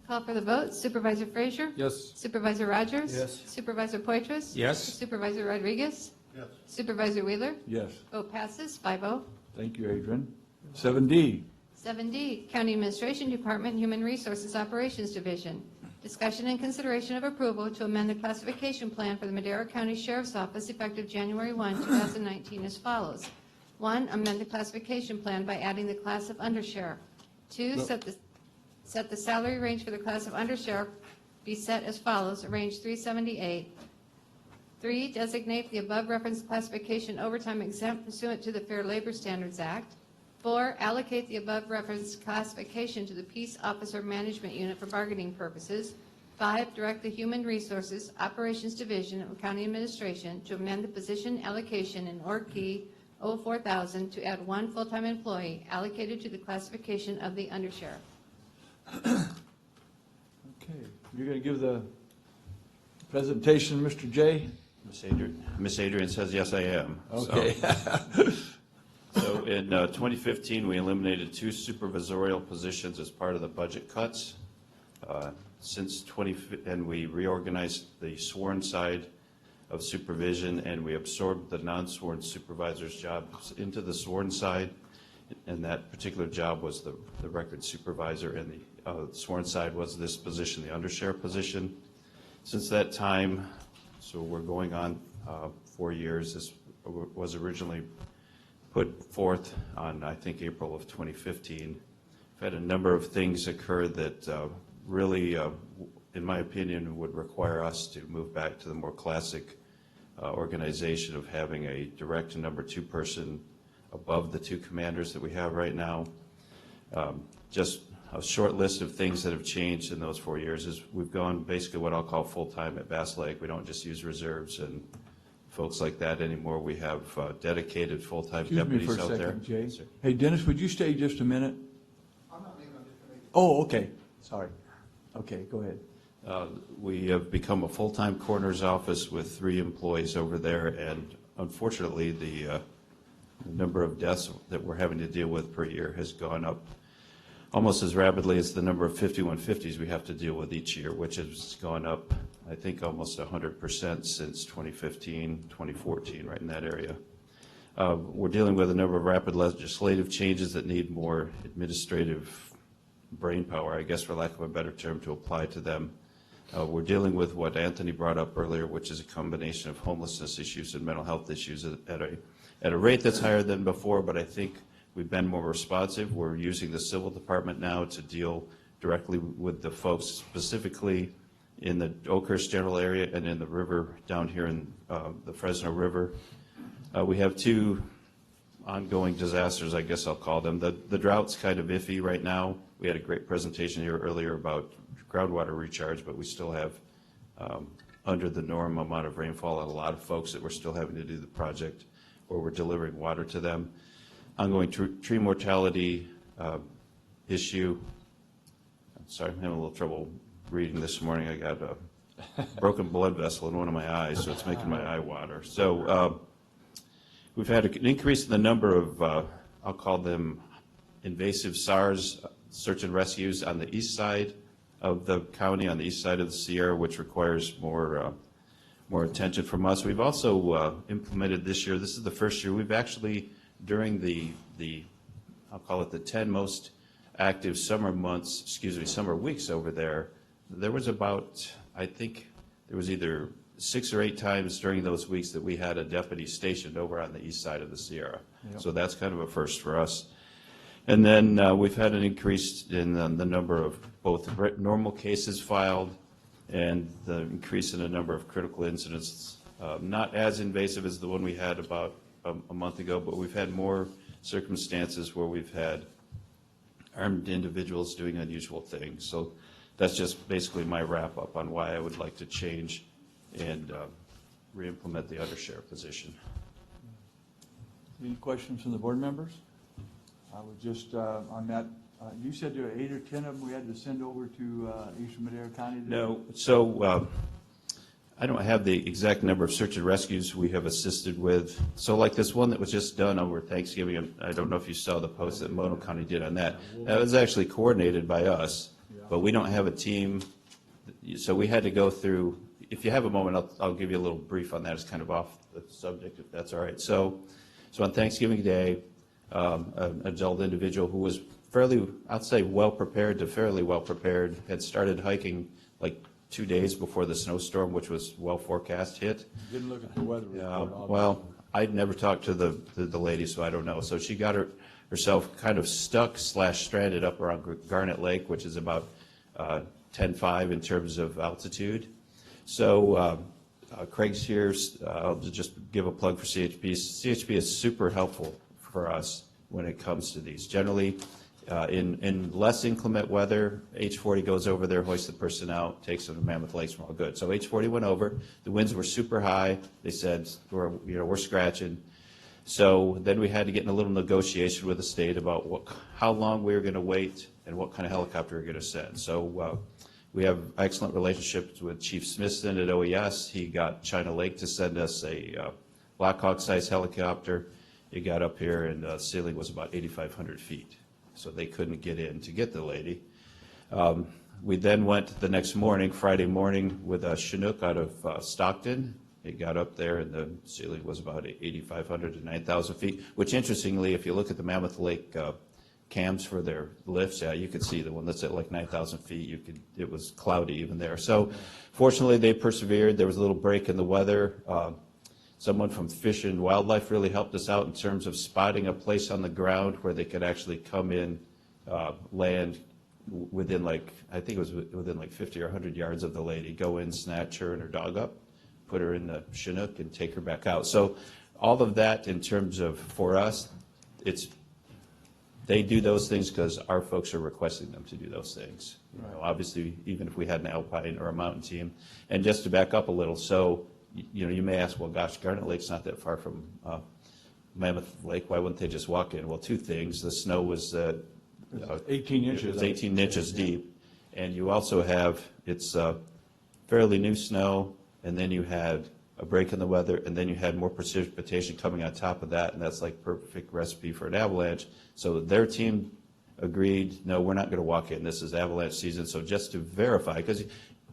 C: Call for the vote. Supervisor Frazier?
G: Yes.
C: Supervisor Rogers?
B: Yes.
C: Supervisor Poitras?
F: Yes.
C: Supervisor Rodriguez?
B: Yes.
C: Supervisor Wheeler?
A: Yes.
C: Vote passes 5-0.
A: Thank you, Adrian. 7D.
C: 7D, County Administration Department, Human Resources Operations Division. Discussion and consideration of approval to amend the classification plan for the Madera County Sheriff's Office effective January 1, 2019 as follows. 1, amend the classification plan by adding the class of undersheriff. 2, set the salary range for the class of undersheriff be set as follows, range 378. 3, designate the above referenced classification overtime exempt pursuant to the Fair Labor Standards Act. 4, allocate the above referenced classification to the Peace Officer Management Unit for bargaining purposes. 5, direct the Human Resources Operations Division of County Administration to amend the position allocation in Org Key 04000 to add 1 full-time employee allocated to the classification of the undersheriff.
A: Okay, you're going to give the presentation, Mr. J?
R: Miss Adrian says, yes, I am.
A: Okay.
R: So in 2015, we eliminated 2 supervisorial positions as part of the budget cuts. And we reorganized the sworn side of supervision, and we absorbed the non-sworn supervisor's jobs into the sworn side. And that particular job was the record supervisor, and the sworn side was this position, the undersheriff position. Since that time, so we're going on 4 years, this was originally put forth on, I think, April of 2015. We've had a number of things occur that really, in my opinion, would require us to move back to the more classic organization of having a direct number 2 person above the 2 commanders that we have right now. Just a short list of things that have changed in those 4 years is we've gone basically what I'll call full-time at Bass Lake. We don't just use reserves and folks like that anymore. We have dedicated full-time deputies out there.
A: Excuse me for a second, Jay. Hey, Dennis, would you stay just a minute? I'm not leaving. Oh, okay. Sorry. Okay, go ahead.
R: We have become a full-time coroner's office with 3 employees over there, and unfortunately, the number of deaths that we're having to deal with per year has gone up almost as rapidly as the number of 5150s we have to deal with each year, which has gone up, I think, almost 100% since 2015, 2014, right in that area. We're dealing with a number of rapid legislative changes that need more administrative brain power, I guess, for lack of a better term, to apply to them. We're dealing with what Anthony brought up earlier, which is a combination of homelessness issues and mental health issues at a rate that's higher than before, but I think we've been more responsive. We're using the civil department now to deal directly with the folks specifically in the Oakhurst general area and in the river down here in the Fresno River. We have 2 ongoing disasters, I guess I'll call them. The drought's kind of iffy right now. We had a great presentation here earlier about groundwater recharge, but we still have under the norm amount of rainfall and a lot of folks that we're still having to do the project or we're delivering water to them. Ongoing tree mortality issue. I'm sorry, I'm having a little trouble reading this morning. I got a broken blood vessel in one of my eyes, so it's making my eye water. So we've had an increase in the number of, I'll call them invasive SARS search and rescues on the east side of the county, on the east side of the Sierra, which requires more attention from us. We've also implemented this year, this is the first year, we've actually, during the I'll call it the 10 most active summer months, summer weeks over there, there was about, I think, there was either 6 or 8 times during those weeks that we had a deputy stationed over on the east side of the Sierra. Yep. So that's kind of a first for us. And then we've had an increase in the number of both normal cases filed and the increase in the number of critical incidents, not as invasive as the one we had about a month ago, but we've had more circumstances where we've had armed individuals doing unusual things. So that's just basically my wrap up on why I would like to change and re-implement the undersheriff position.
A: Any questions from the board members? I would just, on that, you said there were 8 or 10 of them we had to send over to Eastern Madera County?
R: No, so I don't have the exact number of search and rescues we have assisted with. So like this one that was just done over Thanksgiving, I don't know if you saw the post that Mono County did on that. That was actually coordinated by us, but we don't have a team. So we had to go through, if you have a moment, I'll give you a little brief on that. It's kind of off the subject, if that's all right. So on Thanksgiving Day, an adult individual who was fairly, I'd say well-prepared to fairly well-prepared, had started hiking like 2 days before the snowstorm, which was well forecast, hit.
A: Didn't look at the weather report.
R: Well, I'd never talked to the lady, so I don't know. So she got herself kind of stuck / stranded up around Garnet Lake, which is about 10.5 in terms of altitude. So Craig's here. I'll just give a plug for CHP. CHP is super helpful for us when it comes to these. Generally, in less inclement weather, H40 goes over there, hoists the person out, takes them to Mammoth Lakes, we're all good. So H40 went over. The winds were super high. They said, we're scratching. So then we had to get in a little negotiation with the state about how long we were going to wait and what kind of helicopter we were going to send. So we have excellent relationships with Chief Smithson at OES. He got China Lake to send us a Black Hawk-sized helicopter. It got up here, and the ceiling was about 8,500 feet. So they couldn't get in to get the lady. We then went the next morning, Friday morning, with a Chinook out of Stockton. It got up there, and the ceiling was about 8,500 to 9,000 feet, which interestingly, if you look at the Mammoth Lake cams for their lifts, yeah, you could see the one that's at like 9,000 feet. It was cloudy even there. So fortunately, they persevered. There was a little break in the weather. Someone from Fish and Wildlife really helped us out in terms of spotting a place on the ground where they could actually come in, land within I think it was within 50 or 100 yards of the lady, go in, snatch her and her dog up, put her in the Chinook and take her back out. So all of that in terms of, for us, they do those things because our folks are requesting them to do those things. Obviously, even if we had an alpine or a mountain team. And just to back up a little, so you may ask, well, gosh, Garnet Lake's not that far from Mammoth Lake. Why wouldn't they just walk in? Well, two things. The snow was
A: 18 inches.
R: It was 18 inches deep. And you also have, it's fairly new snow, and then you had a break in the weather, and then you had more precipitation coming on top of that, and that's like perfect recipe for an avalanche. So their team agreed, no, we're not going to walk in. This is avalanche season. So just to verify, because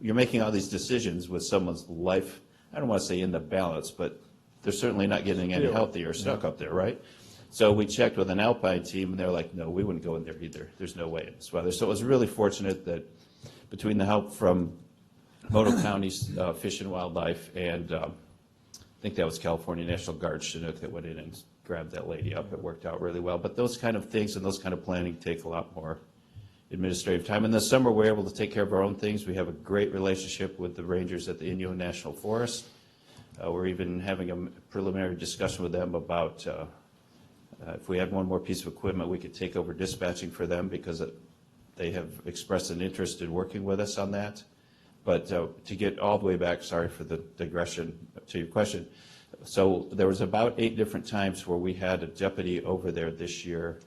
R: you're making all these decisions with someone's life, I don't want to say in the balance, but they're certainly not getting any healthier stuck up there, right? So we checked with an alpine team, and they're like, no, we wouldn't go in there either. There's no way in this weather. So it was really fortunate that between the help from Mono County's Fish and Wildlife and I think that was California National Guard Chinook that went in and grabbed that lady up. It worked out really well. But those kind of things and those kind of planning take a lot more administrative time. In the summer, we're able to take care of our own things. We have a great relationship with the rangers at the Inyo National Forest. We're even having a preliminary discussion with them about if we had one more piece of equipment, we could take over dispatching for them because they have expressed an interest in working with us on that. But to get all the way back, sorry for the digression to your question. So there was about 8 different times where we had a deputy over there this year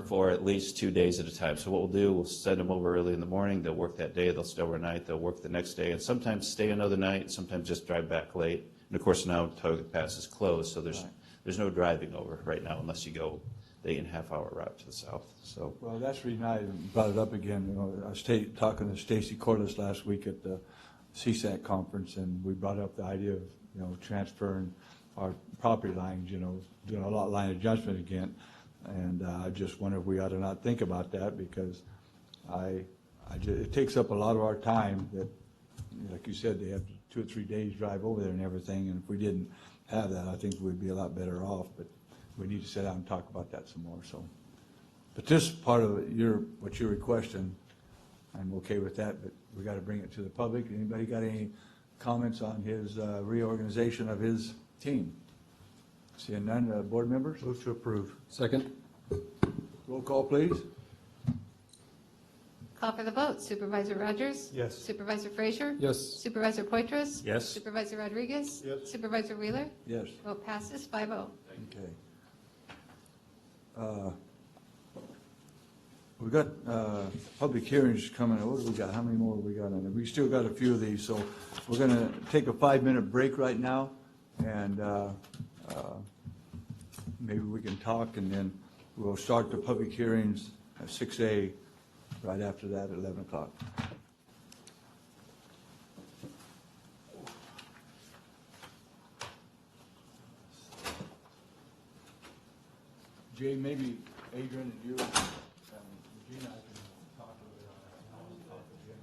R: for at least 2 days at a time. So what we'll do, we'll send them over early in the morning. They'll work that day. They'll stay overnight. They'll work the next day, and sometimes stay another night. Sometimes just drive back late. And of course now Toga Pass is closed, so there's no driving over right now unless you go the 8.5-hour route to the south. So
A: well, that's the reason I brought it up again. I was talking to Stacy Corliss last week at the CSAC conference, and we brought up the idea of transferring our property lines, doing a lot line adjustment again. And I just wonder if we ought to not think about that because it takes up a lot of our time that, like you said, they have 2 or 3 days drive over there and everything. And if we didn't have that, I think we'd be a lot better off. But we need to sit down and talk about that some more. So, but this part of what you're requesting, I'm okay with that, but we got to bring it to the public. Anybody got any comments on his reorganization of his team? Seeing none, board members?
G: Move to approve. Second.
A: Roll call, please.
C: Call for the vote. Supervisor Rogers?
G: Yes.
C: Supervisor Frazier?
G: Yes.
C: Supervisor Poitras?
F: Yes.
C: Supervisor Rodriguez?
G: Yes.
C: Supervisor Wheeler?
A: Yes.
C: Vote passes 5-0.
A: Okay. We got public hearings coming. What do we got? How many more have we got on there? We still got a few of these, so we're going to take a 5-minute break right now, and maybe we can talk, and then we'll start the public hearings at 6A right after that at 11 o'clock. Jay, maybe Adrian and you, Regina, I can talk a little bit on that. And I'll talk to Jay.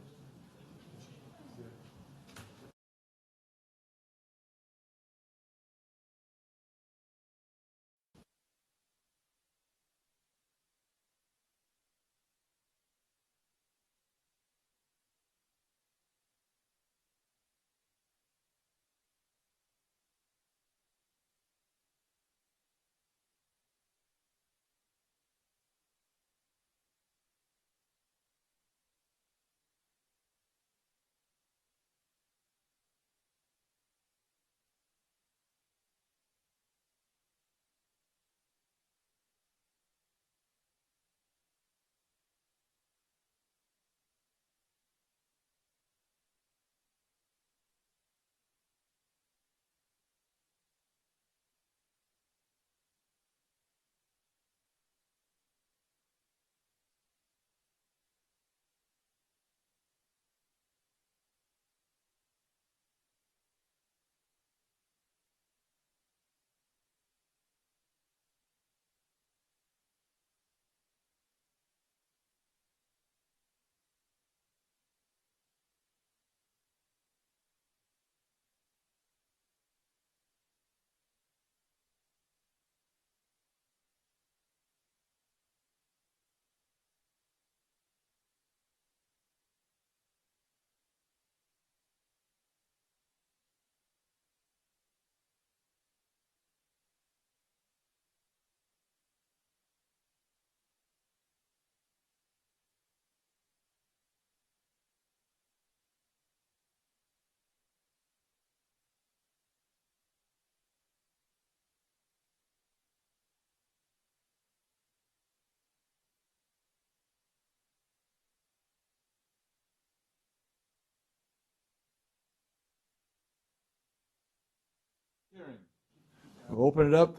A: We'll open it up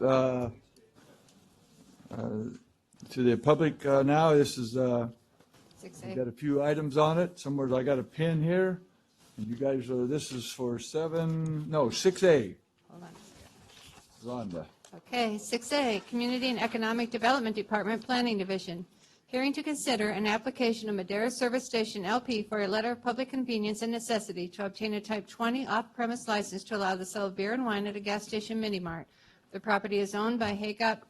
A: to the public now. This is, we got a few items on it. Somewhere I got a pin here. And you guys are, this is for 6A.
C: Hold on.
A: Rhonda.
C: Okay, 6A, Community and Economic Development Department Planning Division. Hearing to consider an application of Madera Service Station LP for a letter of public convenience and necessity to obtain a Type 20 off-premise license to allow the sale of beer and wine at a gas station mini mart. The property is owned by Hagop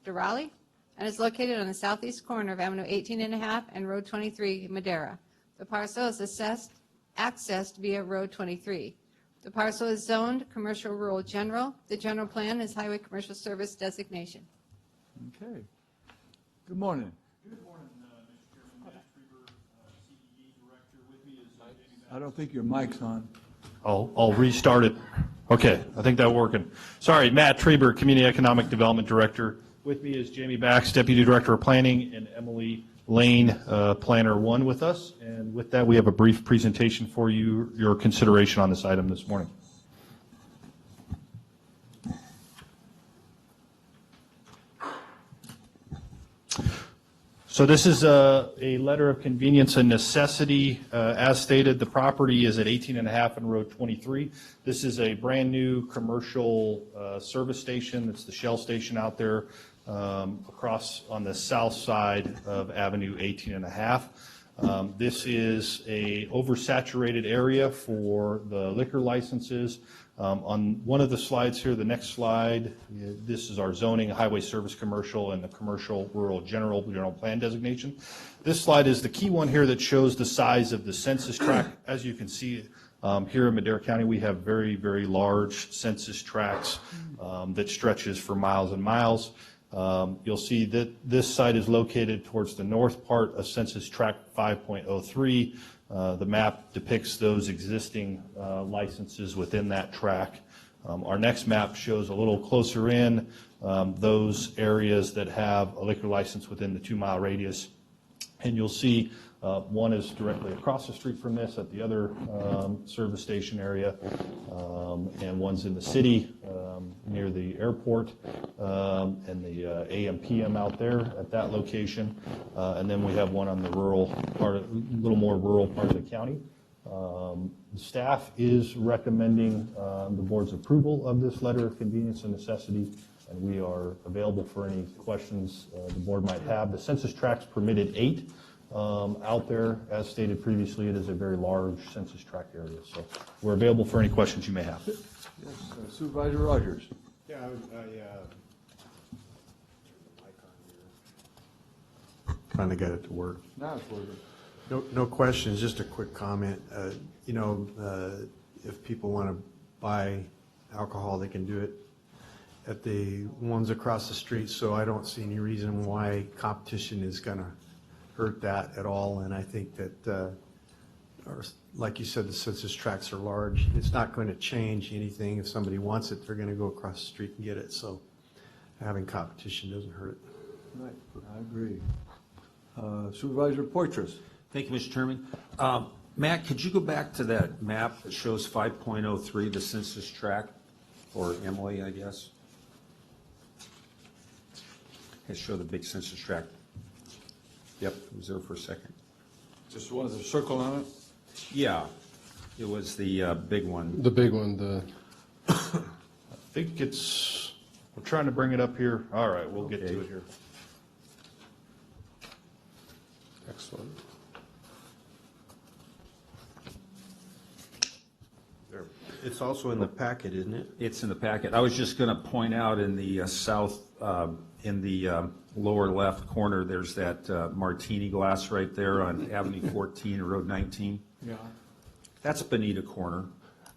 C: Durali and is located on the southeast corner of Avenue 18.5 and Road 23, Madera. The parcel is accessed via Road 23. The parcel is zoned Commercial Rural General. The general plan is Highway Commercial Service designation.
A: Okay. Good morning.
S: Good morning, Mr. Chairman. Matt Trieber, CDE Director. With me is Jamie
A: I don't think your mic's on.
S: I'll restart it. Okay, I think that's working. Sorry, Matt Trieber, Community Economic Development Director. With me is Jamie Bax, Deputy Director of Planning, and Emily Lane, Planner 1 with us. And with that, we have a brief presentation for you, your consideration on this item this morning. So this is a letter of convenience and necessity. As stated, the property is at 18.5 and Road 23. This is a brand-new commercial service station. It's the Shell station out there across on the south side of Avenue 18.5. This is a oversaturated area for the liquor licenses. On one of the slides here, the next slide, this is our zoning, highway service commercial, and the commercial rural general plan designation. This slide is the key one here that shows the size of the census tract. As you can see, here in Madera County, we have very, very large census tracts that stretches for miles and miles. You'll see that this site is located towards the north part of Census Tract 5.03. The map depicts those existing licenses within that tract. Our next map shows a little closer in those areas that have a liquor license within the 2-mile radius. And you'll see one is directly across the street from this at the other service station area, and one's in the city near the airport, and the AM PM out there at that location. And then we have one on the rural part, a little more rural part of the county. The staff is recommending the board's approval of this letter of convenience and necessity, and we are available for any questions the board might have. The census tracts permitted 8 out there. As stated previously, it is a very large census tract area, so we're available for any questions you may have.
A: Yes, Supervisor Rogers.
B: Yeah, trying to get it to work.
A: Now it's working.
B: No questions, just a quick comment. If people want to buy alcohol, they can do it at the ones across the street, so I don't see any reason why competition is going to hurt that at all. And I think that, like you said, the census tracts are large. It's not going to change anything. If somebody wants it, they're going to go across the street and get it. So having competition doesn't hurt it.
A: Right, I agree. Supervisor Poitras.
F: Thank you, Mr. Chairman. Matt, could you go back to that map that shows 5.03, the census tract, or Emily, I guess? Let's show the big census tract. Yep, it was there for a second.
A: Just one of the circle on it?
F: Yeah, it was the big one.
G: The big one,
S: I think it's, we're trying to bring it up here. All right, we'll get to
F: Okay.
S: it here.
G: excellent.
B: It's also in the packet, isn't it?
F: It's in the packet. I was just going to point out in the in the lower left corner, there's that martini glass right there on Avenue 14 and Road 19.
A: Yeah.
F: That's Bonita Corner.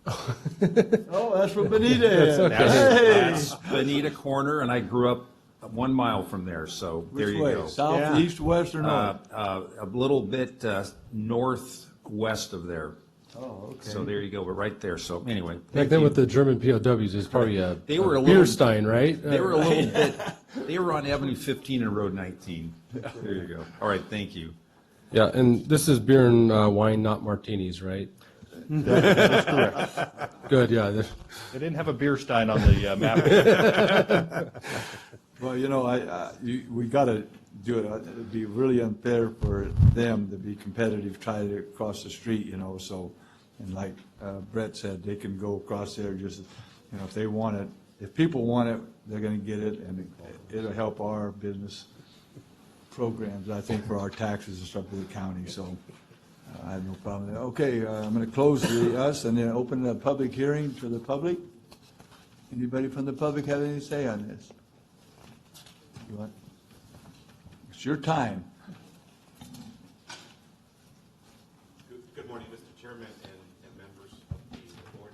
A: Oh, that's what Bonita is.
F: That's Bonita Corner, and I grew up 1 mile from there, so there
A: Which
F: you
A: way?
F: go.
A: South, east, west, or north?
F: A little bit northwest of there.
A: Oh, okay.
F: So there you go, but right there. So anyway.
G: Back
F: thank
G: then
F: you.
G: with the German POWs, it's probably a
F: They were a
G: beer
F: little-
G: stein, right?
F: They were a little bit, they were on Avenue 15 and Road 19. There you go. All right, thank you.
G: Yeah, and this is beer and wine, not martinis, right?
S: That's correct.
G: Good, yeah.
S: They didn't have a beer stein on the map.
A: Well, we got to do it. It'd be really unfair for them to be competitive, try to cross the street, so, and like Brett said, they can go across there just, if they want it. If people want it, they're going to get it, and it'll help our business programs, I think, for our taxes and stuff for the county, so I have no problem with that. Okay, I'm going to close us and then open the public hearing to the public. Anybody from the public have anything to say on this? You want? It's your time.
T: Good morning, Mr. Chairman and members of the board.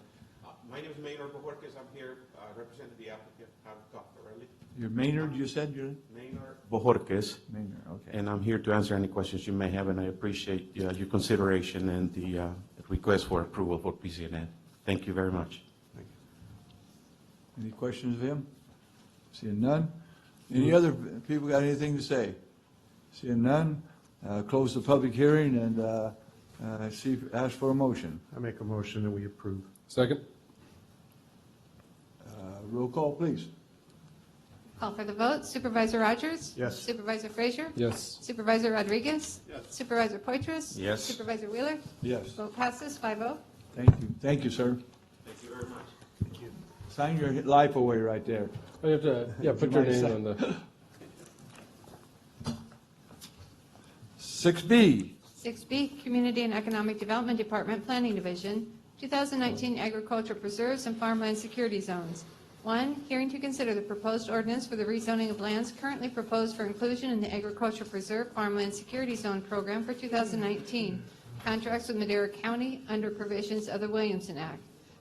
T: My name is Maynard Bojorquez. I'm here representing the applicant. I've talked already.
A: You're Maynard, you said?
T: Maynard Bojorquez.
A: Maynard, okay.
T: And I'm here to answer any questions you may have, and I appreciate your consideration and the request for approval for PCNN. Thank you very much.
A: Any questions of him? Seeing none? Any other people got anything to say? Seeing none, close the public hearing and ask for a motion.
B: I make a motion that we approve.
G: Second?
A: Roll call, please.
C: Call for the vote. Supervisor Rogers?
B: Yes.
C: Supervisor Frazier?
G: Yes.
C: Supervisor Rodriguez?
B: Yes.
C: Supervisor Poitras?
F: Yes.
C: Supervisor Wheeler?
A: Yes.
C: Vote passes 5-0.
A: Thank you. Thank you, sir.
T: Thank you very much.
A: Thank you. Sign your life away right there.
G: Oh, you have to, put your name on the.
A: 6B.
C: 6B, Community and Economic Development Department, Planning Division, 2019 Agriculture Preserves and Farmland Security Zones. 1, hearing to consider the proposed ordinance for the rezoning of lands currently proposed for inclusion in the Agriculture Preserve Farmland Security Zone Program for 2019. Contracts with Madera County under provisions of the Williamson Act.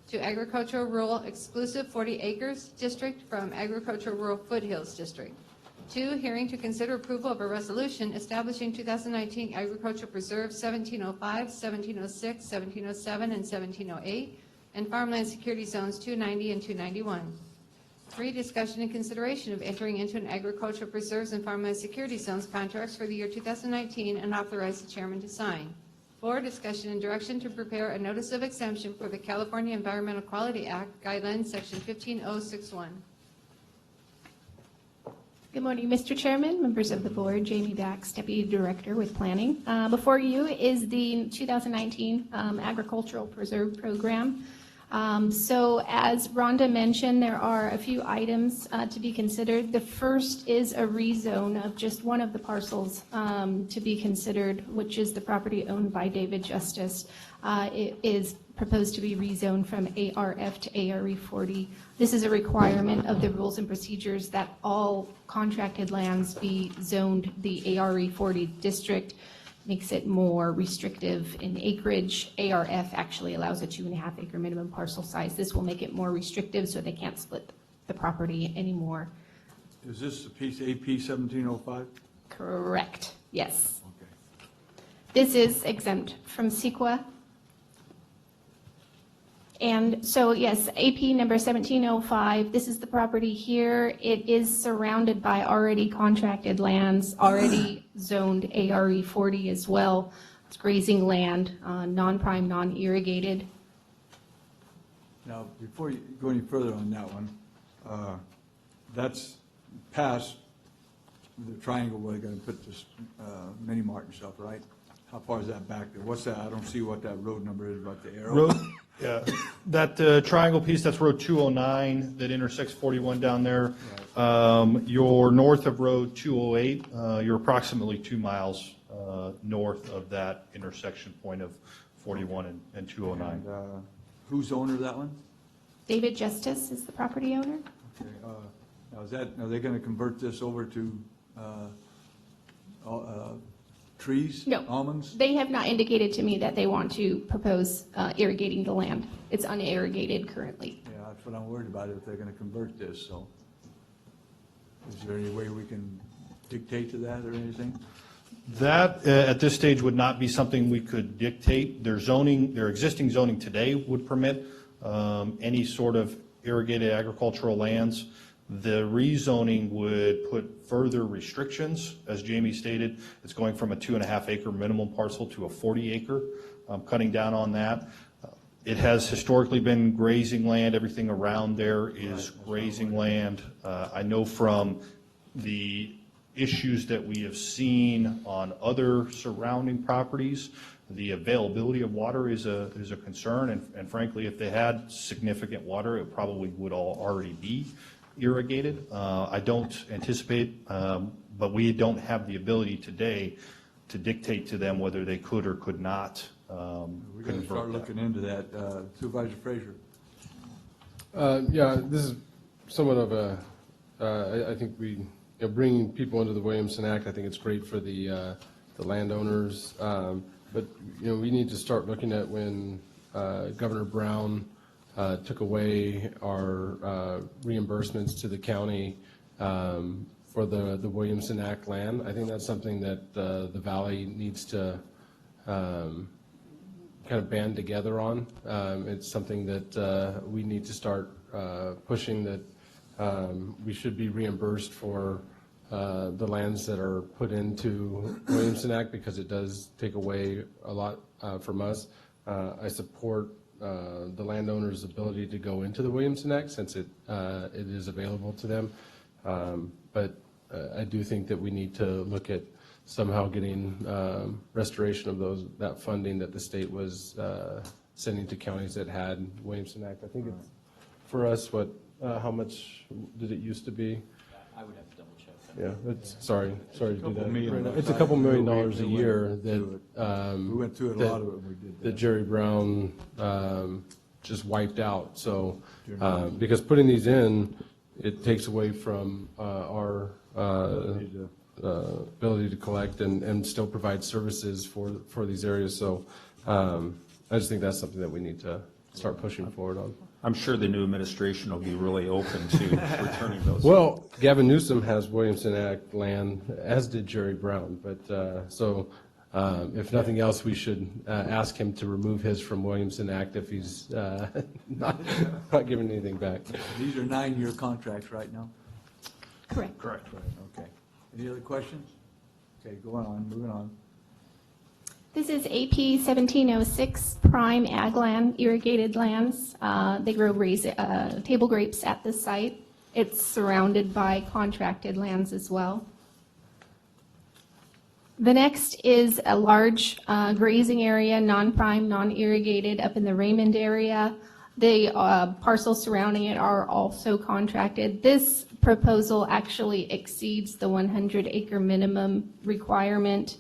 C: To Agricultural Rural Exclusive 40 Acres District from Agricultural Rural Foothills District. 2, hearing to consider approval of a resolution establishing 2019 Agricultural Preserve 1705, 1706, 1707, and 1708, and farmland security zones 290 and 291. 3, discussion and consideration of entering into an agricultural preserves and farmland security zones contracts for the year 2019 and authorize the chairman to sign. 4, discussion and direction to prepare a notice of exemption for the California Environmental Quality Act Guidelines, Section 15061.
U: Good morning, Mr. Chairman, members of the board. Jamie Bax, Deputy Director with Planning. Before you is the 2019 Agricultural Preserve Program. So as Rhonda mentioned, there are a few items to be considered. The first is a rezone of just one of the parcels to be considered, which is the property owned by David Justice. It is proposed to be rezoned from ARF to ARE 40. This is a requirement of the rules and procedures that all contracted lands be zoned the ARE 40 district. Makes it more restrictive in acreage. ARF actually allows a 2.5 acre minimum parcel size. This will make it more restrictive so they can't split the property anymore.
A: Is this a piece AP 1705?
U: Correct, yes.
A: Okay.
U: This is exempt from CEQA. And so, yes, AP number 1705, this is the property here. It is surrounded by already contracted lands, already zoned ARE 40 as well. It's grazing land, non-prime, non-irrigated.
A: Now, before you go any further on that one, that's past the triangle where they're going to put this mini mart and stuff, right? How far is that back there? What's that? I don't see what that road number is, about the arrow.
S: Road, yeah, that triangle piece, that's Road 209 that intersects 41 down there. You're north of Road 208. You're approximately 2 miles north of that intersection point of 41 and 209.
A: And, who's the owner of that one?
U: David Justice is the property owner.
A: Okay, now are they going to convert this over to trees?
U: No.
A: Almonds?
U: They have not indicated to me that they want to propose irrigating the land. It's unirrigated currently.
A: Yeah, that's what I'm worried about, if they're going to convert this, so. Is there any way we can dictate to that or anything?
S: That, at this stage, would not be something we could dictate. Their zoning, their existing zoning today would permit any sort of irrigated agricultural lands. The rezoning would put further restrictions. As Jamie stated, it's going from a 2.5 acre minimum parcel to a 40 acre, cutting down on that. It has historically been grazing land. Everything around there is grazing land. I know from the issues that we have seen on other surrounding properties, the availability of water is a concern, and frankly, if they had significant water, it probably would all already be irrigated. I don't anticipate, but we don't have the ability today to dictate to them whether they could or could not
A: We're going to start looking into that. Supervisor Frazier?
G: Yeah, this is somewhat of a, I think bringing people into the Williamson Act, I think it's great for the landowners. But, we need to start looking at when Governor Brown took away our reimbursements to the county for the Williamson Act land. I think that's something that the Valley needs to kind of band together on. It's something that we need to start pushing, that we should be reimbursed for the lands that are put into Williamson Act, because it does take away a lot from us. I support the landowner's ability to go into the Williamson Act, since it is available to them. But I do think that we need to look at somehow getting restoration of that funding that the state was sending to counties that had Williamson Act. I think it's, for us, how much did it used to be?
O: I would have to double check.
G: Yeah, sorry to do that.
A: $2
G: It's a couple $1 million a year that
A: we went through it, a lot of it when we did
G: that Jerry Brown just wiped out. So because putting these in, it takes away from our ability to collect and still provide services for these areas. So I just think that's something that we need to start pushing forward on.
F: I'm sure the new administration will be really open to returning those.
G: Well, Gavin Newsom has Williamson Act land, as did Jerry Brown. But If nothing else, we should ask him to remove his from Williamson Act if he's not giving anything back.
A: These are 9-year contracts right now?
U: Correct.
A: Correct. Okay. Any other questions? Okay, moving on.
U: This is AP 1706 prime ag land, irrigated lands. They grow table grapes at the site. It's surrounded by contracted lands as well. The next is a large grazing area, non-prime, non-irrigated, up in the Raymond area. The parcels surrounding it are also contracted. This proposal actually exceeds the 100-acre minimum requirement.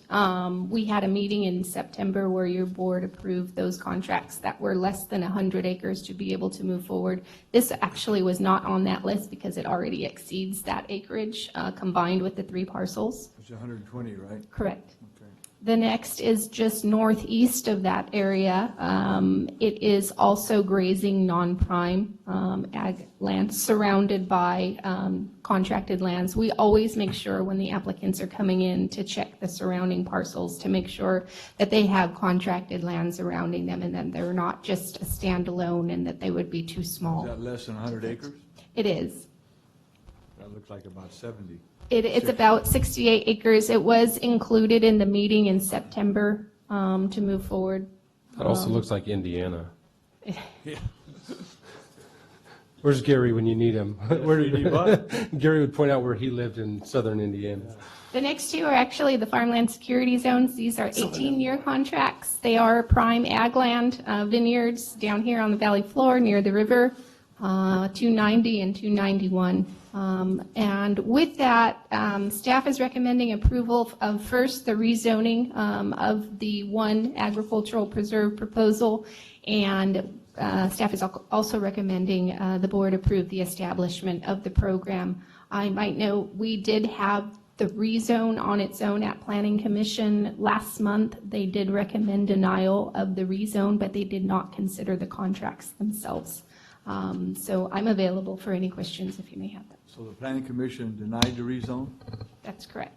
U: We had a meeting in September where your board approved those contracts that were less than 100 acres to be able to move forward. This actually was not on that list because it already exceeds that acreage combined with the 3 parcels.
A: It's 120, right?
U: Correct.
A: Okay.
U: The next is just northeast of that area. It is also grazing non-prime ag land surrounded by contracted lands. We always make sure when the applicants are coming in to check the surrounding parcels to make sure that they have contracted land surrounding them and that they're not just a standalone and that they would be too small.
A: Is that less than 100 acres?
U: It is.
A: That looks like about 70.
U: It's about 68 acres. It was included in the meeting in September to move forward.
G: That also looks like Indiana.
A: Yeah.
G: Where's Gary when you need him?
A: Where do you need what?
G: Gary would point out where he lived in southern Indiana.
U: The next 2 are actually the farmland security zones. These are 18-year contracts. They are prime ag land, vineyards down here on the valley floor near the river, 290 and 291. And with that, staff is recommending approval of first the rezoning of the 1 agricultural preserve proposal, and staff is also recommending the board approve the establishment of the program. I might note we did have the rezone on its own at Planning Commission last month. They did recommend denial of the rezone, but they did not consider the contracts themselves. So I'm available for any questions if you may have them.
A: So the planning commission denied the rezone?
U: That's correct.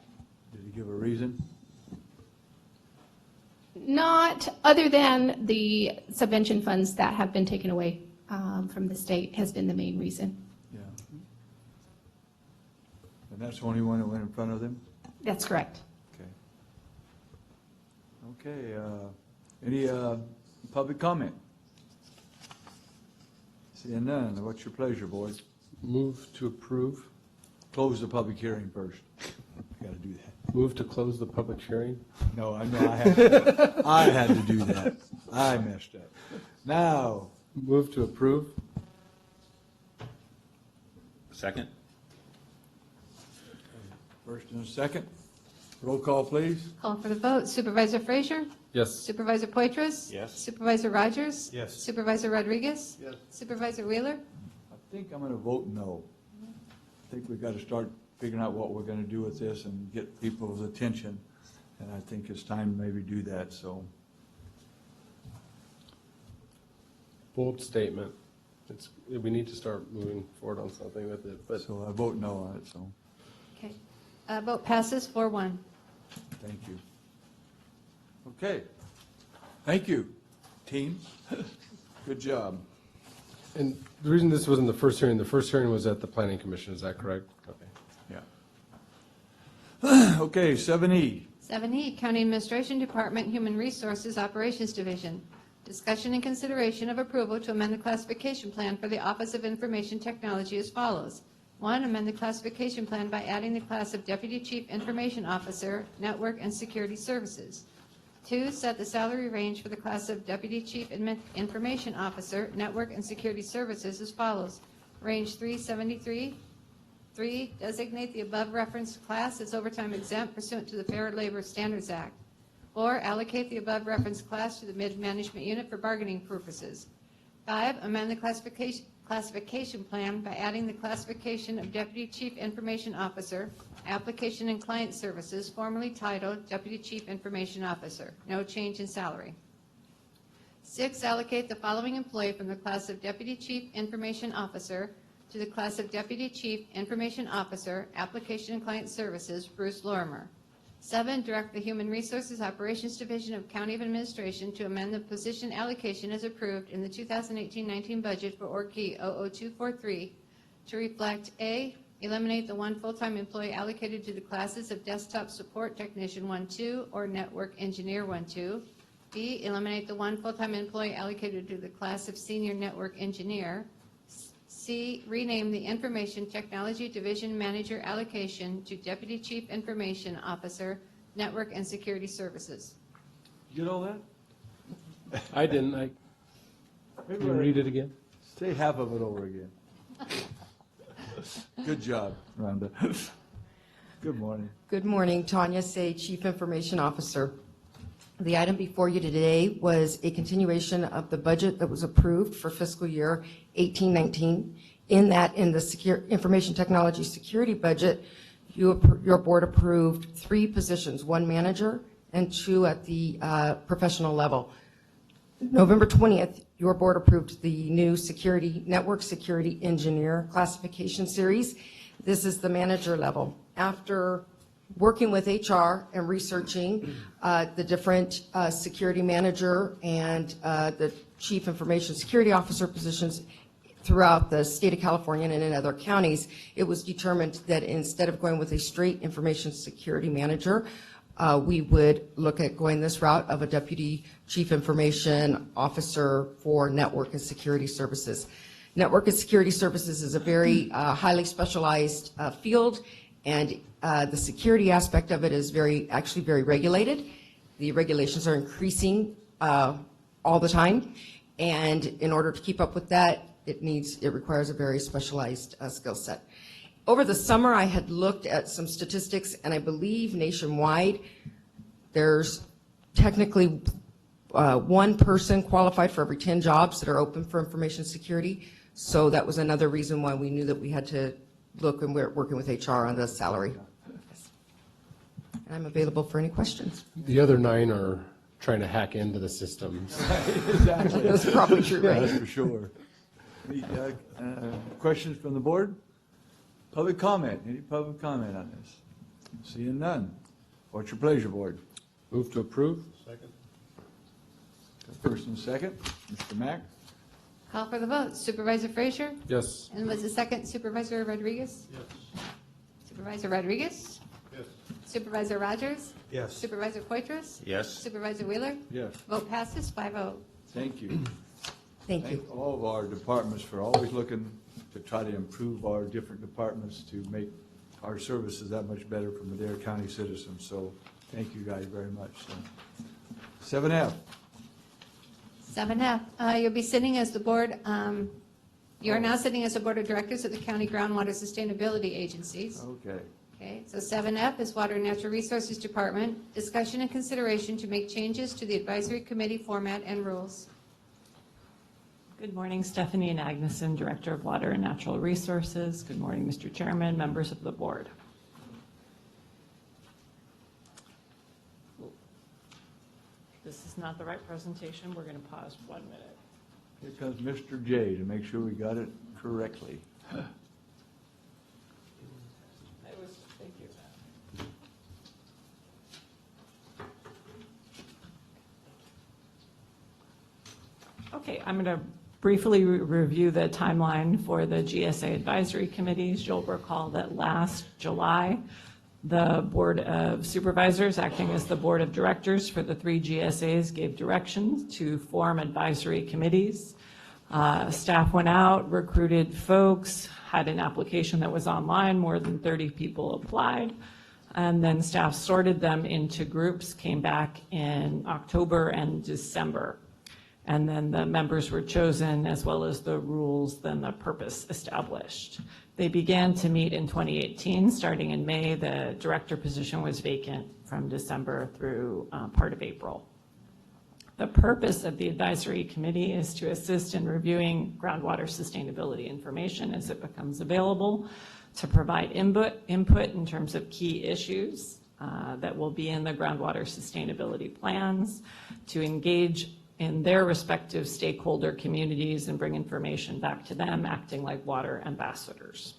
A: Did he give a reason?
U: Not other than the subvention funds that have been taken away from the state has been the main reason.
A: Yeah. And that's the only one that went in front of them?
U: That's correct.
A: Okay. Okay, any public comment? Seeing none, what's your pleasure, boys?
G: Move to approve.
A: Close the public hearing first. Got to do that.
G: Move to close the public hearing.
A: No, I know I had to do that. I messed up. Now.
G: Move to approve.
F: Second?
A: First and a second. Roll call, please.
C: Call for the vote. Supervisor Frazier?
G: Yes.
C: Supervisor Poitras?
F: Yes.
C: Supervisor Rogers?
A: Yes.
C: Supervisor Rodriguez?
A: Yes.
C: Supervisor Wheeler?
A: I think I'm going to vote no. I think we've got to start figuring out what we're going to do with this and get people's attention. And I think it's time to maybe do that, so.
G: Bold statement. We need to start moving forward on something with it, but.
A: So I vote no on it, so,
C: Okay. Vote passes 4-1.
A: thank you. Okay. Thank you, team. Good job.
G: And the reason this wasn't the first hearing was at the Planning Commission, is that correct? Okay.
A: Yeah. Okay, 7E.
C: 7E, County Administration Department, Human Resources Operations Division. Discussion and consideration of approval to amend the classification plan for the Office of Information Technology as follows. 1, amend the classification plan by adding the class of Deputy Chief Information Officer, Network and Security Services. 2, set the salary range for the class of Deputy Chief Information Officer, Network and Security Services as follows. Range 373. 3, designate the above referenced class as overtime exempt pursuant to the Fair Labor Standards Act. 4, allocate the above referenced class to the mid-management unit for bargaining purposes. 5, amend the classification plan by adding the classification of Deputy Chief Information Officer, Application and Client Services, formerly titled Deputy Chief Information Officer. No change in salary. 6, allocate the following employee from the class of Deputy Chief Information Officer to the class of Deputy Chief Information Officer, Application and Client Services, Bruce Lorimer. 7, direct the Human Resources Operations Division of County of Administration to amend the position allocation as approved in the 2018-19 budget for Org Key 00243 to reflect A, eliminate the one full-time employee allocated to the classes of Desktop Support Technician 1-2 or Network Engineer 1-2. B, eliminate the one full-time employee allocated to the class of Senior Network Engineer. C, rename the Information Technology Division Manager allocation to Deputy Chief Information Officer, Network and Security Services.
A: You get all that?
G: I didn't. Can you read it again?
A: Say half of it over again. Good job, Rhonda. Good morning.
D: Good morning, Tanya Say, Chief Information Officer. The item before you today was a continuation of the budget that was approved for fiscal year 18-19. In the Information Technology Security budget, your board approved 3 positions, 1 manager and 2 at the professional level. November 20th, your board approved the new network security engineer classification series. This is the manager level. After working with HR and researching the different security manager and the chief information security officer positions throughout the state of California and in other counties, it was determined that instead of going with a straight information security manager, we would look at going this route of a deputy chief information officer for network and security services. Network and security services is a very highly specialized field, and the security aspect of it is actually very regulated. The regulations are increasing all the time, and in order to keep up with that, it requires a very specialized skill set. Over the summer, I had looked at some statistics, and I believe nationwide, there's technically 1 person qualified for every 10 jobs that are open for information security. So that was another reason why we knew that we had to look, and we're working with HR on the salary. And I'm available for any questions.
G: The other 9 are trying to hack into the system.
A: Exactly.
D: That's probably true, right?
A: That's for sure. Any questions from the board? Public comment? Any public comment on this? Seeing none. What's your pleasure, board?
G: Move to approve. Second.
A: First and second. Mr. Mack?
C: Call for the vote. Supervisor Frazier?
G: Yes.
C: And was the second Supervisor Rodriguez?
G: Yes.
C: Supervisor Rodriguez?
G: Yes.
C: Supervisor Rogers?
T: Yes.
C: Supervisor Poitras?
F: Yes.
C: Supervisor Wheeler?
A: Yes.
C: Vote passes 5-0.
A: Thank you.
D: Thank you.
A: All of our departments for always looking to try to improve our different departments to make our services that much better for Madera County citizens. So thank you guys very much. So, 7F.
C: 7F, you'll be sitting as the board, you are now sitting as the Board of Directors of the County Groundwater Sustainability Agencies.
A: Okay.
C: Okay, so 7F is Water and Natural Resources Department, discussion and consideration to make changes to the advisory committee format and rules.
V: Good morning, Stephanie Agneson, Director of Water and Natural Resources. Good morning, Mr. Chairman, members of the board. This is not the right presentation. We're going to pause 1 minute.
A: Here comes Mr. J to make sure we got it correctly.
V: Thank you. Okay, I'm going to briefly review the timeline for the GSA advisory committees. You'll recall that last July, the Board of Supervisors, acting as the Board of Directors for the 3 GSAs, gave directions to form advisory committees. Staff went out, recruited folks, had an application that was online, more than 30 people applied, and then staff sorted them into groups, came back in October and December. And then the members were chosen, as well as the rules, then the purpose established. They began to meet in 2018. Starting in May, the director position was vacant from December through part of April. The purpose of the advisory committee is to assist in reviewing groundwater sustainability information as it becomes available, to provide input in terms of key issues that will be in the groundwater sustainability plans, to engage in their respective stakeholder communities and bring information back to them, acting like water ambassadors.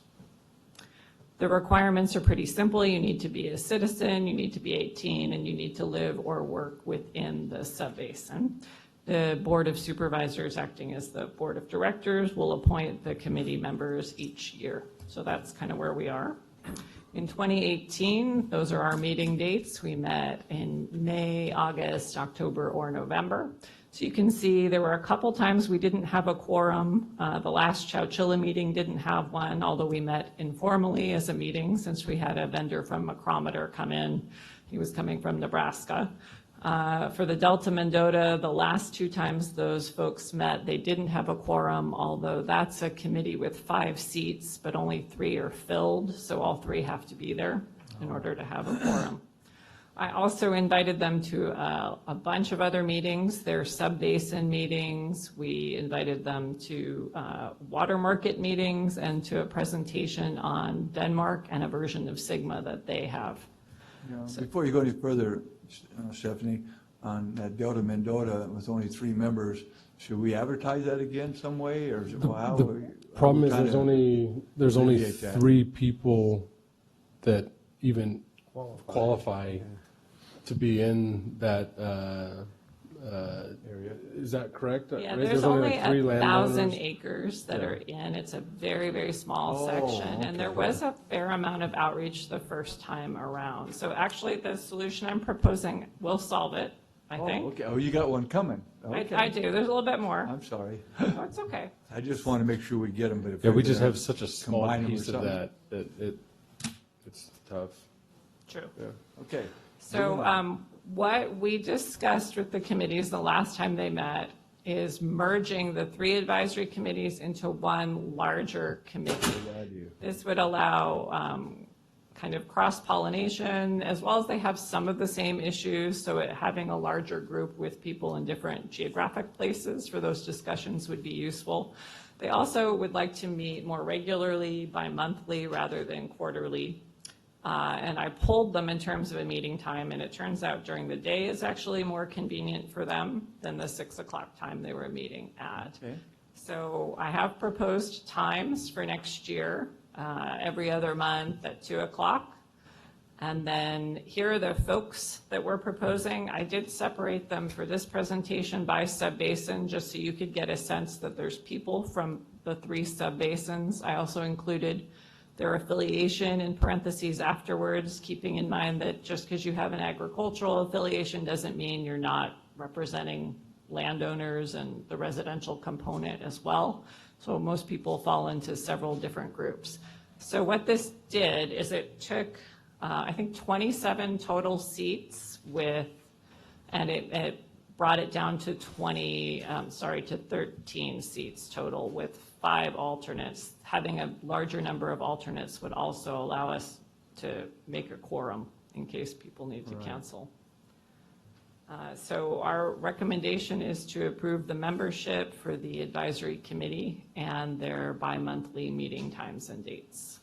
V: The requirements are pretty simple. You need to be a citizen, you need to be 18, and you need to live or work within the subbasin. The Board of Supervisors, acting as the Board of Directors, will appoint the committee members each year. So that's kind of where we are. In 2018, those are our meeting dates. We met in May, August, October, or November. So you can see there were a couple times we didn't have a quorum. The last Chowchilla meeting didn't have one, although we met informally as a meeting since we had a vendor from Micrometer come in. He was coming from Nebraska. For the Delta Mendota, the last 2 times those folks met, they didn't have a quorum, although that's a committee with 5 seats, but only 3 are filled, so all 3 have to be there in order to have a quorum. I also invited them to a bunch of other meetings, their sub-basin meetings. We invited them to water market meetings and to a presentation on Denmark and a version of Sigma that they have.
A: Before you go any further, Stephanie, on that Delta Mendota with only 3 members, should we advertise that again some way, or is it, how?
G: The problem is there's only
A: alleviate that?
G: 3 people that even qualify to be in that area. Is that correct?
V: Yeah,
G: Right?
V: there's only
G: like 3
V: 1,000
G: landowners?
V: acres that
G: Yeah.
V: are in. It's a very, very small
A: Oh,
V: section. And there
A: okay.
V: was a fair amount of outreach the first time around. So actually, the solution I'm proposing will solve it, I think.
A: Okay, oh, you got one coming. Okay.
V: I do. There's a little bit more.
A: I'm sorry.
V: Oh, it's okay.
A: I just want to make sure we get them, but if.
G: Yeah, we
A: we're
G: just
A: gonna
G: have such a small
A: combine 'em or
G: piece of
A: something.
G: that it's tough.
V: True.
G: Yeah.
A: Okay.
V: So
A: moving on.
V: what we discussed with the committees the last time they met is merging the 3 advisory committees into one larger committee. This would allow kind of cross-pollination, as well as they have some of the same issues, so having a larger group with people in different geographic places for those discussions would be useful. They also would like to meet more regularly, bi-monthly rather than quarterly. And I pulled them in terms of a meeting time, and it turns out during the day is actually more convenient for them than the 6 o'clock time they were meeting at.
A: Okay.
V: So I have proposed times for next year, every other month at 2 o'clock. And then here are the folks that we're proposing. I did separate them for this presentation by sub-basin, just so you could get a sense that there's people from the 3 sub-basins. I also included their affiliation in parentheses afterwards, keeping in mind that just because you have an agricultural affiliation doesn't mean you're not representing landowners and the residential component as well. So most people fall into several different groups. So what this did is it took, I think, 27 total seats and it brought it down to 13 seats total with 5 alternates. Having a larger number of alternates would also allow us to make a quorum in case people need to cancel. So our recommendation is to approve the membership for the advisory committee and their bi-monthly meeting times and dates.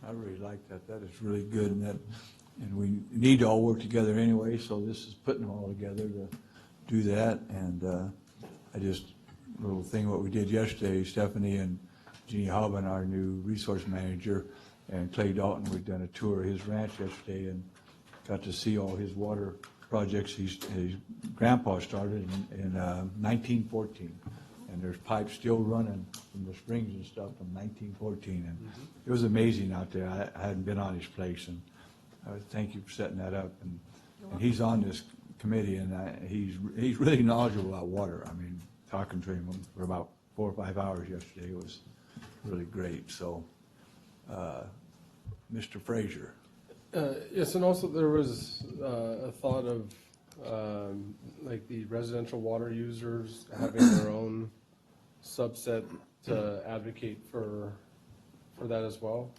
A: I really like that. That is really good, and we need to all work together anyway, so this is putting them all together to do that. And a little thing what we did yesterday, Stephanie and Jeannie Hauben, our new resource manager, and Clay Dalton, we've done a tour of his ranch yesterday and got to see all his water projects his grandpa started in 1914. And there's pipes still running from the springs and stuff from 1914. And it was amazing out there. I hadn't been on his place, and thank you for setting that up. And he's on this committee, and he's really knowledgeable about water. I mean, talking to him for about 4 or 5 hours yesterday was really great. So, Mr. Frazier.
G: Yes, and also there was a thought of like the residential water users having their own subset to advocate for that as well.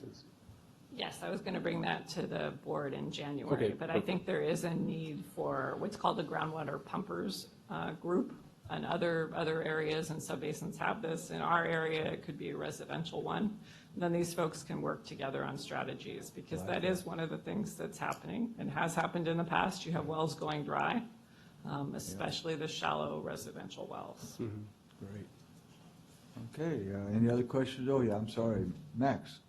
V: Yes, I was going to bring that to the board in January,
G: Okay,
V: but I think there is a need for what's called the groundwater pumpers group, and other areas and subbasins have this. In our area, it could be a residential one. Then these folks can work together on strategies, because that is one of the things that's happening and has happened in the past. You have wells going dry, especially the shallow residential wells.
A: Great. Okay, any other questions? Oh, yeah, I'm sorry. Max?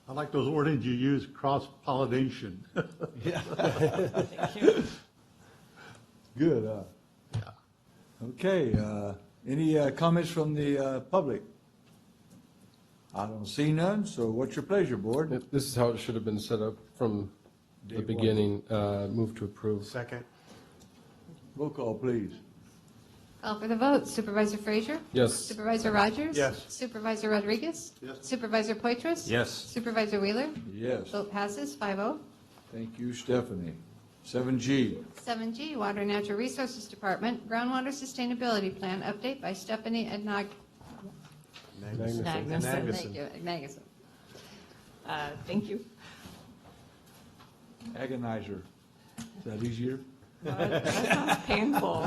E: I like those words you use, cross-pollination.
A: Yeah.
V: Thank you.
A: Good, Okay, any comments from the public? I don't see none, so what's your pleasure, board?
G: This is how it should have been set up from the
A: Day one.
G: beginning. Move to approve.
B: Second.
A: Roll call, please.
C: Call for the vote. Supervisor Frazier?
G: Yes.
C: Supervisor Rogers?
E: Yes.
C: Supervisor Rodriguez?
E: Yes.
C: Supervisor Poitras?
F: Yes.
C: Supervisor Wheeler?
A: Yes.
C: Vote passes 5-0.
A: Thank you, Stephanie. 7G.
C: 7G, Water and Natural Resources Department, Groundwater Sustainability Plan update by Stephanie
B: Magnuson.
V: Magnuson.
C: Thank you, Magnuson.
V: Thank you.
A: Agonizer. Is that easier?
V: That sounds painful.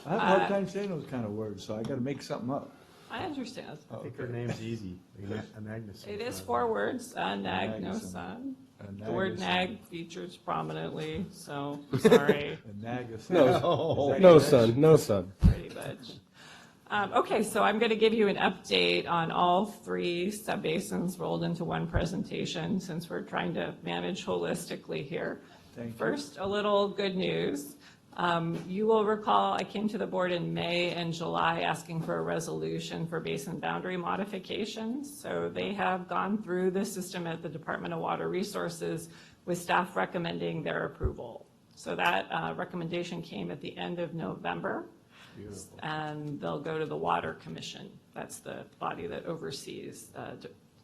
A: I have a hard time saying those kind of words, so I gotta make something up.
V: I understand.
B: I think her name's easy, Magnuson.
V: It is 4 words, nag, no
A: Magnuson.
V: son.
A: A
V: The word
A: nagus.
V: nag features prominently, so sorry.
A: A nagus.
G: No,
A: Is that
G: no,
A: correct?
G: son, no, son.
V: Pretty much. Okay, so I'm going to give you an update on all 3 subbasins rolled into one presentation since we're trying to manage holistically here.
A: Thank you.
V: First, a little good news. You will recall I came to the board in May and July asking for a resolution for basin boundary modifications. So they have gone through the system at the Department of Water Resources with staff recommending their approval. So that recommendation came at the end of November.
A: Beautiful.
V: And they'll go to the Water Commission. That's the body that oversees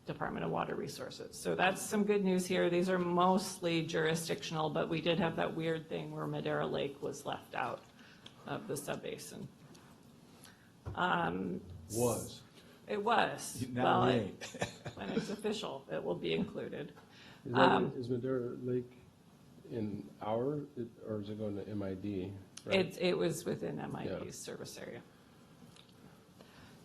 V: Department of Water Resources. So that's some good news here. These are mostly jurisdictional, but we did have that weird thing where Madera Lake was left out of the subbasin.
A: Was.
V: It was.
A: Now
V: Well,
A: it ain't.
V: when it's official, it will be included.
G: Is Madera Lake in our, or is it going to MID? Right?
V: It was within MID's
G: Yeah.
V: service area.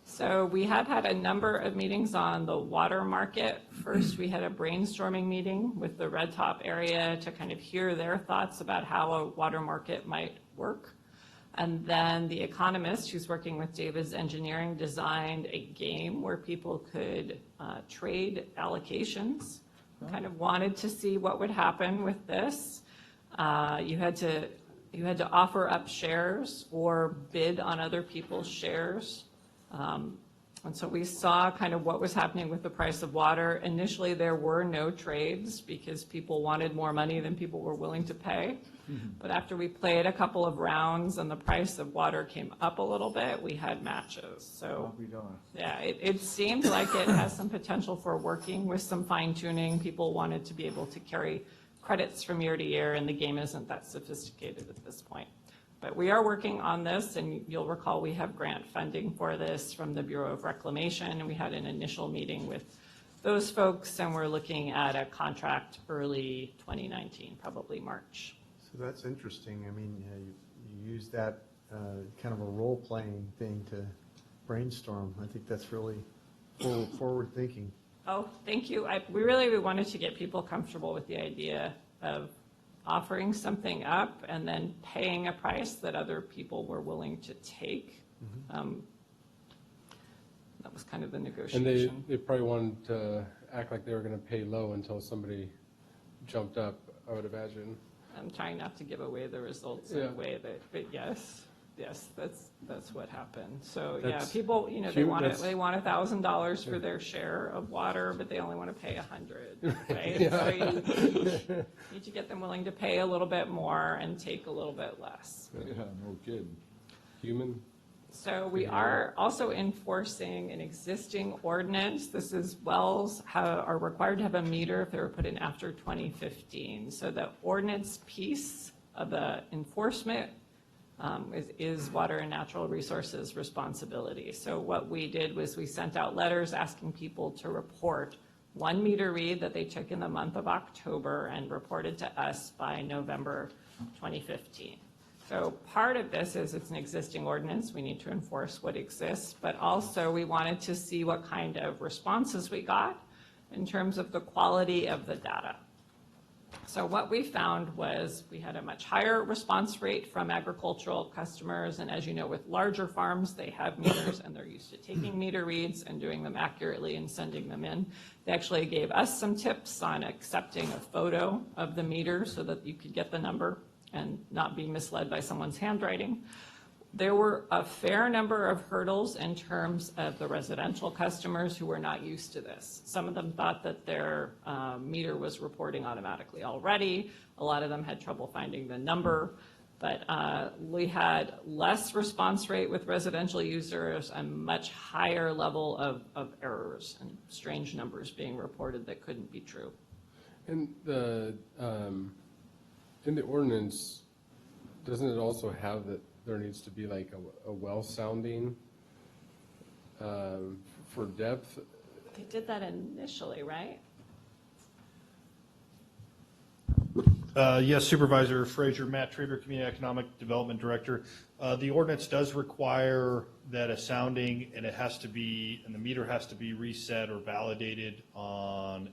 V: So we have had a number of meetings on the water market. First, we had a brainstorming meeting with the Red Top area to kind of hear their thoughts about how a water market might work. And then The Economist, who's working with David's Engineering, designed a game where people could trade allocations. Kind of wanted to see what would happen with this. You had to offer up shares or bid on other people's shares. And so we saw kind of what was happening with the price of water. Initially, there were no trades because people wanted more money than people were willing to pay. But after we played a couple of rounds and the price of water came up a little bit, we had matches. So
A: I'll be darned.
V: yeah, it seemed like it has some potential for working with some fine tuning. People wanted to be able to carry credits from year to year, and the game isn't that sophisticated at this point. But we are working on this, and you'll recall we have grant funding for this from the Bureau of Reclamation, and we had an initial meeting with those folks, and we're looking at a contract early 2019, probably March.
B: So that's interesting. I mean, you use that kind of a role-playing thing to brainstorm. I think that's really forward thinking.
V: Oh, thank you. We wanted to get people comfortable with the idea of offering something up and then paying a price that other people were willing to take. That was kind of the
G: And
V: negotiation.
G: they probably wanted to act like they were going to pay low until somebody jumped up, I would imagine.
V: I'm trying not to give away the results in
G: Yeah.
V: a way that, but yes, that's what happened. So yeah,
G: That's
V: people, they
G: cute.
V: want
G: That's-
V: they want $1,000 for their share of water, but they only want to pay $100, right?
G: Yeah.
V: So you need to get them willing to pay a little bit more and take a little bit less.
A: Yeah, no kidding.
G: Human?
V: So we are also enforcing an existing ordinance. This is wells are required to have a meter if they were put in after 2015. So the ordinance piece of the enforcement is Water and Natural Resources responsibility. So what we did was we sent out letters asking people to report one meter read that they took in the month of October and reported to us by November 2015. So part of this is it's an existing ordinance. We need to enforce what exists, but also we wanted to see what kind of responses we got in terms of the quality of the data. So what we found was we had a much higher response rate from agricultural customers, and as you know, with larger farms, they have meters and they're used to taking meter reads and doing them accurately and sending them in. They actually gave us some tips on accepting a photo of the meter so that you could get the number and not be misled by someone's handwriting. There were a fair number of hurdles in terms of the residential customers who were not used to this. Some of them thought that their meter was reporting automatically already. A lot of them had trouble finding the number, but we had less response rate with residential users and much higher level of errors and strange numbers being reported that couldn't be true.
G: And in the ordinance, doesn't it also have that there needs to be like a well sounding for depth?
V: They did that initially, right?
S: Yes, Supervisor Frazier, Matt Trader, Community Economic Development Director. The ordinance does require that a sounding, and it has to be, and the meter has to be reset or validated on,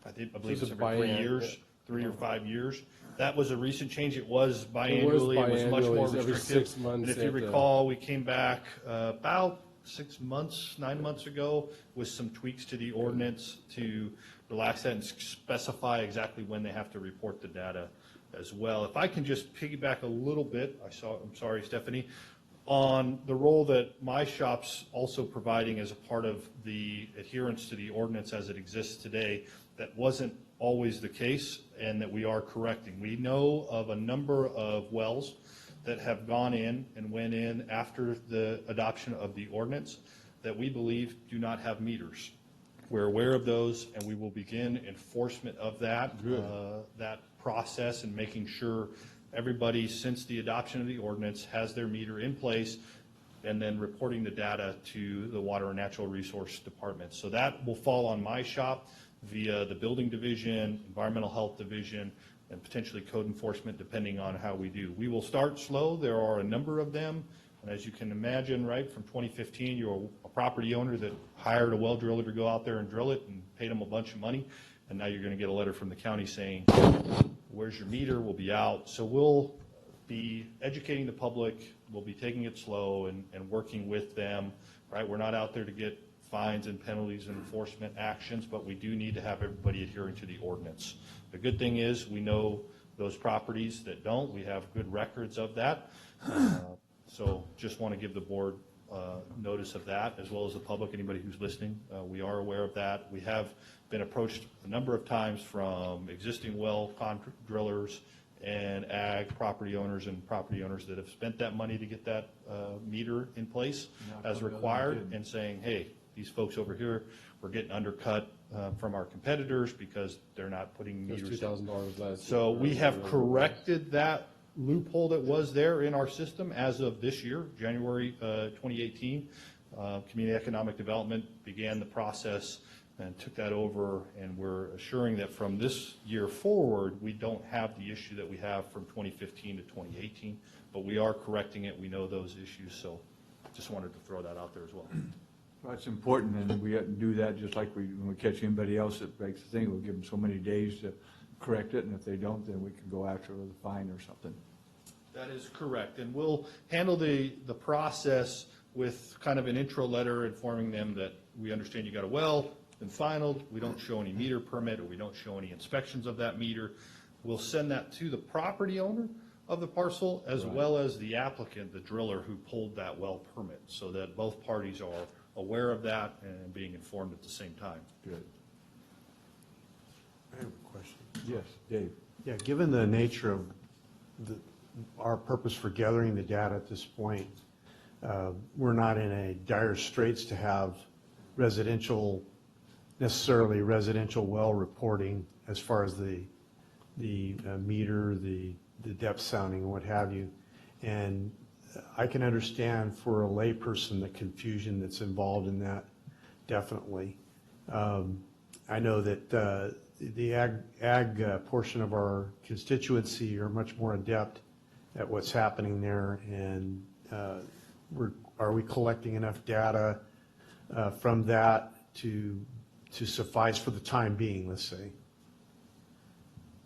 S: I believe it's every 3 years, 3 or 5 years. That was a recent change. It was biannually. It was much more
G: every
S: restrictive.
G: 6 months.
S: And if you recall, we came back about 6 months, 9 months ago with some tweaks to the ordinance to relax that and specify exactly when they have to report the data as well. If I can just piggyback a little bit, I'm sorry, Stephanie, on the role that my shop's also providing as a part of the adherence to the ordinance as it exists today. That wasn't always the case, and that we are correcting. We know of a number of wells that have gone in and went in after the adoption of the ordinance that we believe do not have meters. We're aware of those, and we will begin enforcement of that process and making sure everybody since the adoption of the ordinance has their meter in place, and then reporting the data to the Water and Natural Resource Department. So that will fall on my shop via the Building Division, Environmental Health Division, and potentially Code Enforcement, depending on how we do. We will start slow. There are a number of them. And as you can imagine, right, from 2015, you're a property owner that hired a well driller to go out there and drill it and paid them a bunch of money. And now you're going to get a letter from the county saying, where's your meter? We'll be out. So we'll be educating the public. We'll be taking it slow and working with them, right? We're not out there to get fines and penalties and enforcement actions, but we do need to have everybody adhering to the ordinance. The good thing is we know those properties that don't. We have good records of that. So just want to give the board notice of that, as well as the public, anybody who's listening. We are aware of that. We have been approached a number of times from existing well drillers and ag property owners that have spent that money to get that meter in place as required, and saying, hey, these folks over here, we're getting undercut from our competitors because they're not putting meters.
G: $2,000 less.
S: So we have corrected that loophole that was there in our system as of this year, January 2018. Community Economic Development began the process and took that over, and we're assuring that from this year forward, we don't have the issue that we have from 2015 to 2018, but we are correcting it. We know those issues, so just wanted to throw that out there as well.
A: Well, it's important, and we do that just like when we catch anybody else that breaks the thing. We'll give them so many days to correct it, and if they don't, then we can go after with a fine or something.
S: That is correct, and we'll handle the process with kind of an intro letter informing them that we understand you got a well, been finalized, we don't show any meter permit, or we don't show any inspections of that meter. We'll send that to the property owner of the parcel, as well as the applicant, the driller who pulled that well permit, so that both parties are aware of that and being informed at the same time.
A: Good.
B: I have a question.
A: Yes, Dave.
B: Yeah, given the nature of our purpose for gathering the data at this point, we're not in a dire straits to have necessarily residential well reporting as far as the meter, the depth sounding, and what have you. And I can understand for a layperson the confusion that's involved in that, definitely. I know that the ag portion of our constituency are much more adept at what's happening there, and are we collecting enough data from that to suffice for the time being, let's say?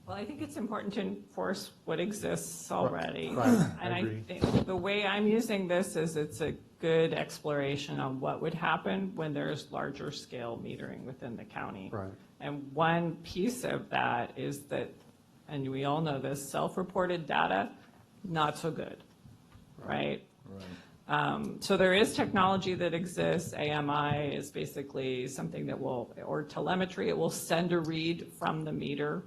V: Well, I think it's important to enforce what exists already.
B: Right, I
V: And I
B: agree.
V: think the way I'm using this is it's a good exploration on what would happen when there's larger scale metering within the county.
B: Right.
V: And one piece of that is that, and we all know this, self-reported data, not so good, right? So there is technology that exists. AMI is basically something that will, or telemetry, it will send a read from the meter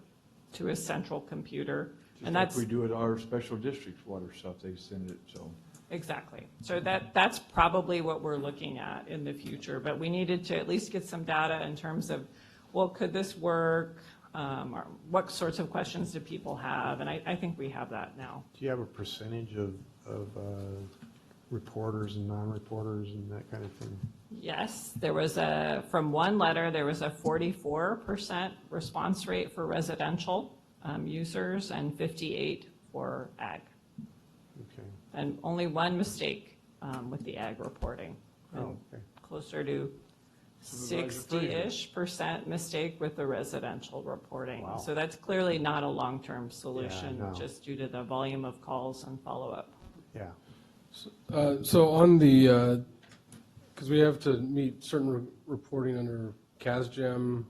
V: to a central computer.
A: Just
V: And
A: like
V: that's
A: we do at our special districts water stuff, they send it, so.
V: exactly. So that's probably what we're looking at in the future. But we needed to at least get some data in terms of, well, could this work? Or what sorts of questions do people have? And I think we have that now.
B: Do you have a percentage of reporters and non-reporters and that kind of thing?
V: Yes, there was from one letter, there was a 44% response rate for residential users and 58 for ag.
B: Okay.
V: And only one mistake with the ag reporting.
B: Oh,
V: And
B: okay.
V: closer to
A: Supervisor
V: 60-ish% mistake with the residential reporting.
B: Wow.
V: So that's clearly not a long-term solution,
B: no.
V: just due to the volume of calls and follow-up.
B: Yeah.
G: So on the, because we have to meet certain reporting under CASGEM,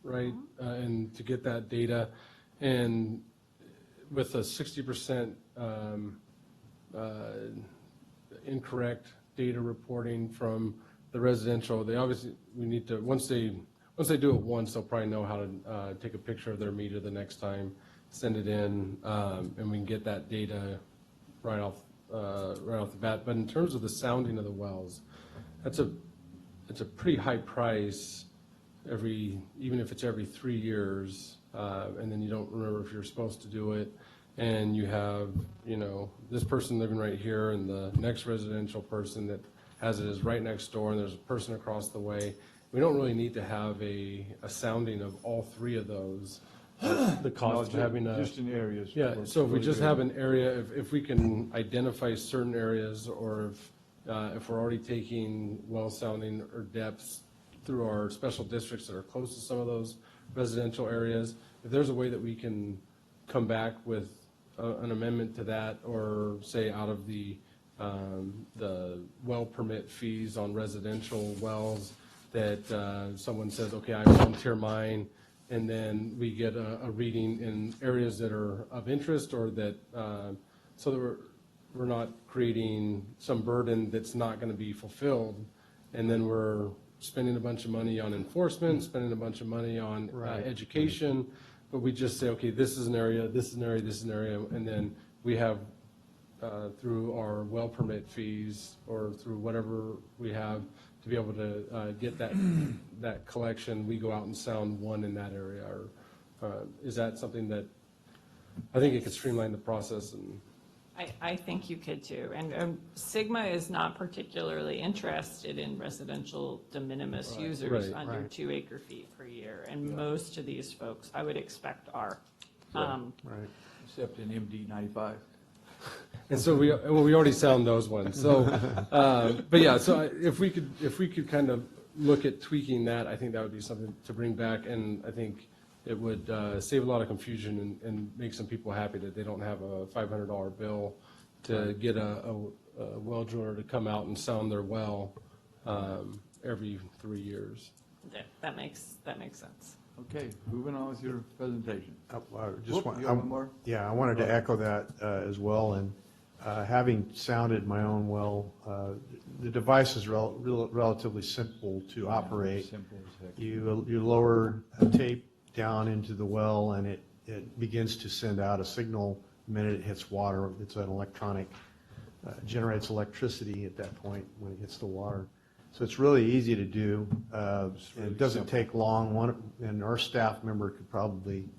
G: right? And to get that data, and with a 60% incorrect data reporting from the residential, they obviously, we need to, once they do it once, they'll probably know how to take a picture of their meter the next time, send it in, and we can get that data right off the bat. But in terms of the sounding of the wells, it's a pretty high price even if it's every 3 years, and then you don't remember if you're supposed to do it. And you have, this person living right here and the next residential person that has it is right next door, and there's a person across the way. We don't really need to have a sounding of all three of those. The cost of having
A: Just in areas.
G: yeah,
A: works
G: so if we
A: really
G: just
A: good.
G: have an area, if we can identify certain areas, or if we're already taking well sounding or depths through our special districts that are close to some of those residential areas, if there's a way that we can come back with an amendment to that, or say out of the well permit fees on residential wells, that someone says, okay, I volunteer mine, and then we get a reading in areas that are of interest, or that, so that we're not creating some burden that's not going to be fulfilled, and then we're spending a bunch of money on enforcement, spending a bunch of money on education, but we just say, okay, this is an area, this is an area, this is an area, and then we have, through our well permit fees, or through whatever we have, to be able to get that collection, we go out and sound one in that area, or is that something that, I think it could streamline the process? And
V: I think you could too. And Sigma is not particularly interested in residential de minimis users
G: Right.
V: under
B: Right.
V: 2 acre-feet per year. And most of these folks, I would expect, are.
B: Right.
A: Except in MD 95.
G: And so we already sound those ones. So, but yeah, so if we could kind of look at tweaking that, I think that would be something to bring back, and I think it would save a lot of confusion and make some people happy that they don't have a $500 bill to get a well driller to come out and sound their well every 3 years.
V: That makes sense.
A: Okay, moving on with your presentation.
B: Just
A: Whoop, you have one more?
B: Yeah, I wanted to echo that as well, and having sounded my own well, the device is relatively simple to operate.
A: Simple as heck.
B: You lower a tape down into the well, and it begins to send out a signal the minute it hits water. It's an electronic, generates electricity at that point when it hits the water. So it's really easy to do. And it doesn't take long. And our staff member could probably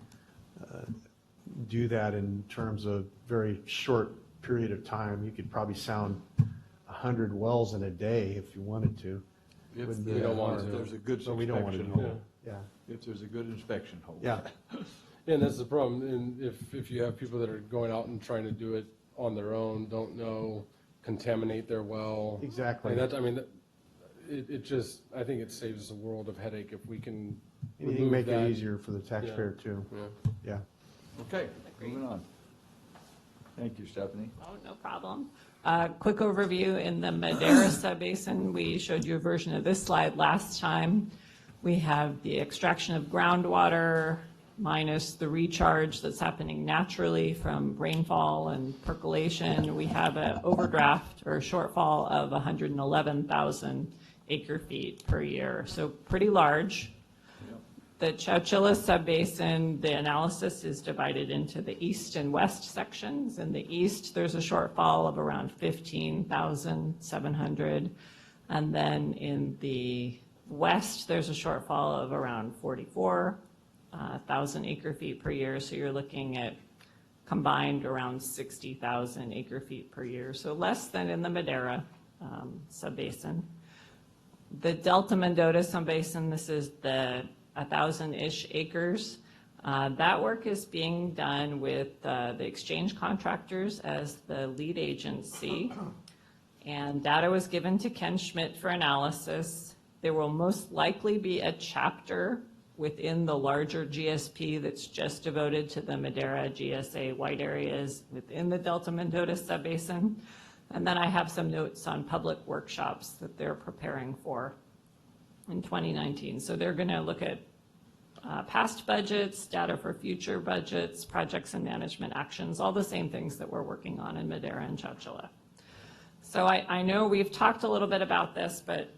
B: do that in terms of very short period of time. You could probably sound 100 wells in a day if you wanted to.
A: If
B: Wouldn't
A: there-
B: be that
A: if
B: hard.
A: there's a good
B: But we don't want to
A: inspection
B: do
A: hole.
B: that. Yeah.
A: If there's a good inspection hole.
B: Yeah.
G: Yeah, and that's the problem. And if you have people that are going out and trying to do it on their own, don't know, contaminate their well.
B: Exactly.
G: It just, I think it saves us a world of headache if we can
B: Anything
G: remove
B: make
G: that.
B: it easier for the taxpayer too.
G: Yeah.
B: Yeah.
A: Okay, moving on. Thank you, Stephanie.
V: Oh, no problem. Quick overview, in the Madera Subbasin, we showed you a version of this slide last time. We have the extraction of groundwater minus the recharge that's happening naturally from rainfall and percolation. We have an overdraft or shortfall of 111,000 acre feet per year, so pretty large. The Chowchilla Subbasin, the analysis is divided into the east and west sections. In the east, there's a shortfall of around 15,700. And then in the west, there's a shortfall of around 44,000 acre feet per year. So you're looking at combined around 60,000 acre feet per year. So less than in the Madera Subbasin. The Delta Mendota Subbasin, this is the 1,000-ish acres. That work is being done with the exchange contractors as the lead agency. And data was given to Ken Schmidt for analysis. There will most likely be a chapter within the larger GSP that's just devoted to the Madera GSA white areas within the Delta Mendota Subbasin. And then I have some notes on public workshops that they're preparing for in 2019. So they're going to look at past budgets, data for future budgets, projects and management actions, all the same things that we're working on in Madera and Chowchilla. So I know we've talked a little bit about this, but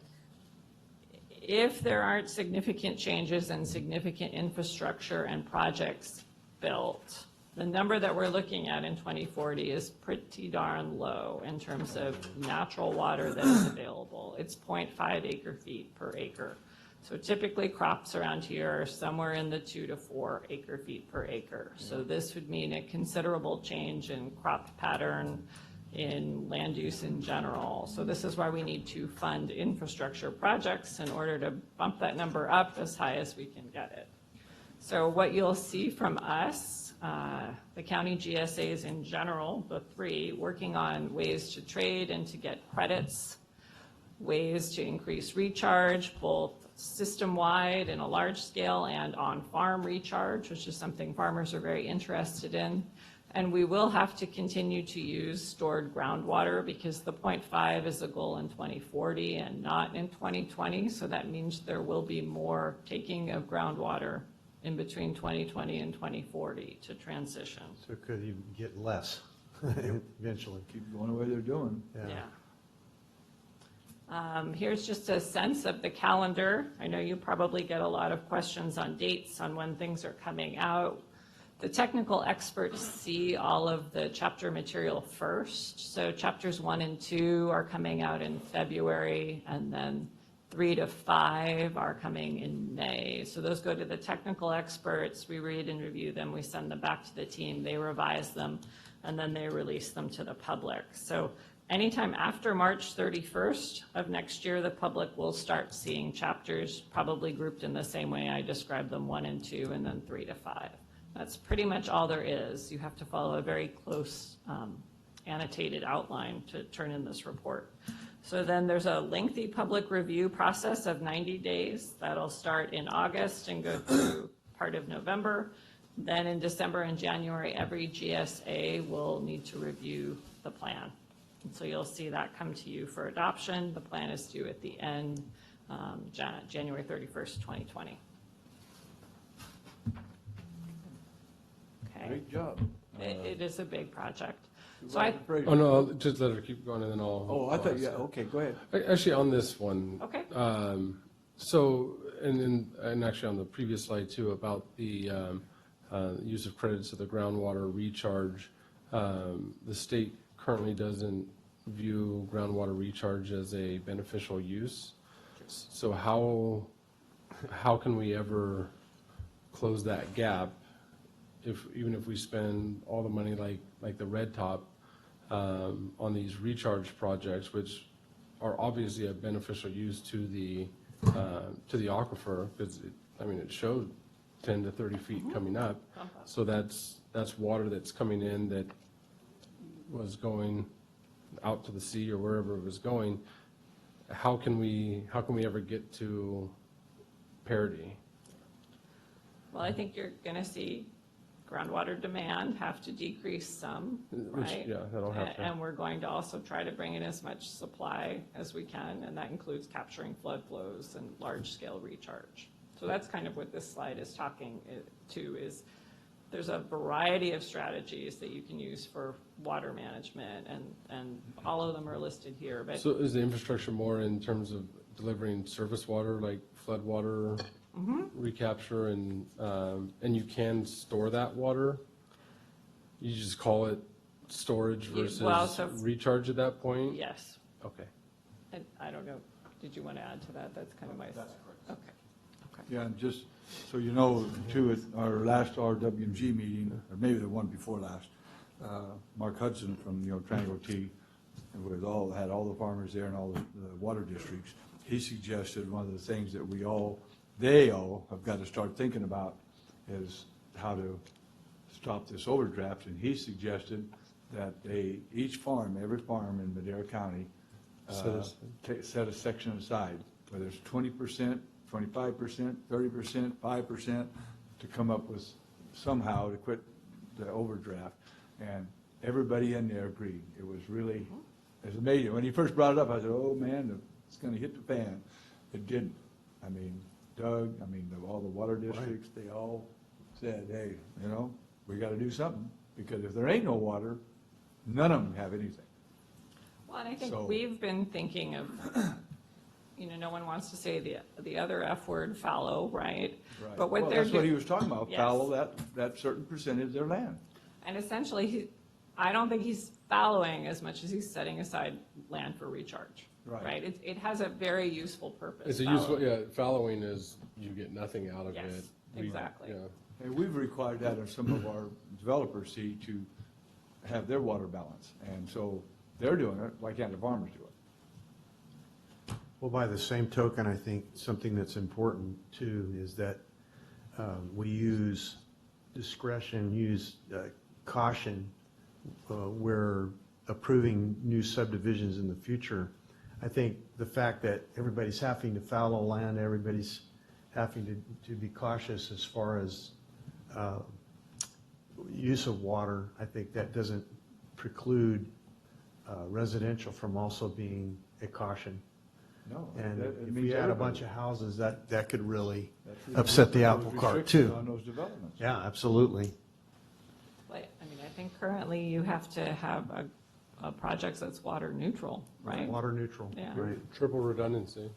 V: if there aren't significant changes and significant infrastructure and projects built, the number that we're looking at in 2040 is pretty darn low in terms of natural water that is available. It's 0.5 acre feet per acre. So typically crops around here are somewhere in the 2 to 4 acre feet per acre. So this would mean a considerable change in crop pattern, in land use in general. So this is why we need to fund infrastructure projects in order to bump that number up as high as we can get it. So what you'll see from us, the county GSAs in general, the three, working on ways to trade and to get credits, ways to increase recharge, both system-wide in a large scale and on-farm recharge, which is something farmers are very interested in. And we will have to continue to use stored groundwater because the 0.5 is a goal in 2040 and not in 2020. So that means there will be more taking of groundwater in between 2020 and 2040 to transition.
B: So it could even get less eventually.
A: Keep going the way they're doing.
V: Yeah. Here's just a sense of the calendar. I know you probably get a lot of questions on dates on when things are coming out. The technical experts see all of the chapter material first. So chapters 1 and 2 are coming out in February, and then 3 to 5 are coming in May. So those go to the technical experts. We read and review them. We send them back to the team. They revise them, and then they release them to the public. So anytime after March 31st of next year, the public will start seeing chapters probably grouped in the same way I described them, 1 and 2, and then 3 to 5. That's pretty much all there is. You have to follow a very close annotated outline to turn in this report. So then there's a lengthy public review process of 90 days. That'll start in August and go through part of November. Then in December and January, every GSA will need to review the plan. And so you'll see that come to you for adoption. The plan is due at the end, January 31st, 2020. Okay.
A: Great job.
V: It is a big project. So
A: Supervisor Frazier.
G: Oh, no, I'll just let her keep going and then I'll.
A: Oh, I thought,
G: I'll
A: yeah,
G: ask.
A: okay, go ahead.
G: Actually, on this one.
V: Okay.
G: So, and actually on the previous slide too, about the use of credits of the groundwater recharge, the state currently doesn't view groundwater recharge as a beneficial use. So how can we ever close that gap even if we spend all the money like the red top on these recharge projects, which are obviously a beneficial use to the aquifer, because it showed 10 to 30 feet coming up. So that's water that's coming in that was going out to the sea or wherever it was going. How can we ever get to parity?
V: Well, I think you're going to see groundwater demand have to decrease some,
G: Which,
V: right?
G: yeah, that'll have to-
V: And we're going to also try to bring in as much supply as we can, and that includes capturing flood flows and large-scale recharge. So that's kind of what this slide is talking to, is there's a variety of strategies that you can use for water management, and all of them are listed here, but.
G: So is the infrastructure more in terms of delivering surface water, like flood water, recapture, and you can store that water? You just call it storage versus recharge at that point?
V: Yes.
G: Okay.
V: I don't know, did you want to add to that? That's kind of my.
A: That's correct.
V: Okay.
A: Yeah, and just so you know, too, at our last RWG meeting, or maybe the one before last, Mark Hudson from, Triangle T, and had all the farmers there and all the water districts, he suggested one of the things that they all have got to start thinking about is how to stop this overdraft, and he suggested that every farm in Madera County, set a section aside, whether it's 20%, 25%, 30%, 5%, to come up with somehow to quit the overdraft. And everybody in there agreed. It was amazing. When he first brought it up, I said, oh, man, it's going to hit the fan. It didn't. I mean, Doug, all the water districts, they all said, hey, we got to do something, because if there ain't no water, none of them have anything.
V: Well, and I think we've been thinking of, no one wants to say the other F word, fallow, right?
A: Right.
V: But
A: That's what he was talking about,
V: Yes.
A: fallow that certain percentage of their land.
V: And essentially, I don't think he's fallowing as much as he's setting aside land for recharge.
A: Right.
V: It has a very useful purpose.
G: It's a useful, fallowing is you get nothing out of
V: Yes,
G: it.
V: exactly.
A: And we've required that of some of our developers, to have their water balance. And so they're doing it, why can't the farmers do it?
B: Well, by the same token, I think something that's important too is that we use discretion, use caution where approving new subdivisions in the future. I think the fact that everybody's having to fallow land, everybody's having to be cautious as far as use of water, I think that doesn't preclude residential from also being a caution.
A: No.
B: And
A: it
B: if
A: means
B: we add a
A: everybody.
B: bunch of houses, that could really
A: That's
B: upset the
A: those
B: apple cart
A: restrictions
B: too.
A: on those developments.
B: Yeah, absolutely.
V: But, I think currently you have to have a project that's water neutral, right?
B: Water neutral,
V: Yeah.
B: right.
G: Triple redundancy.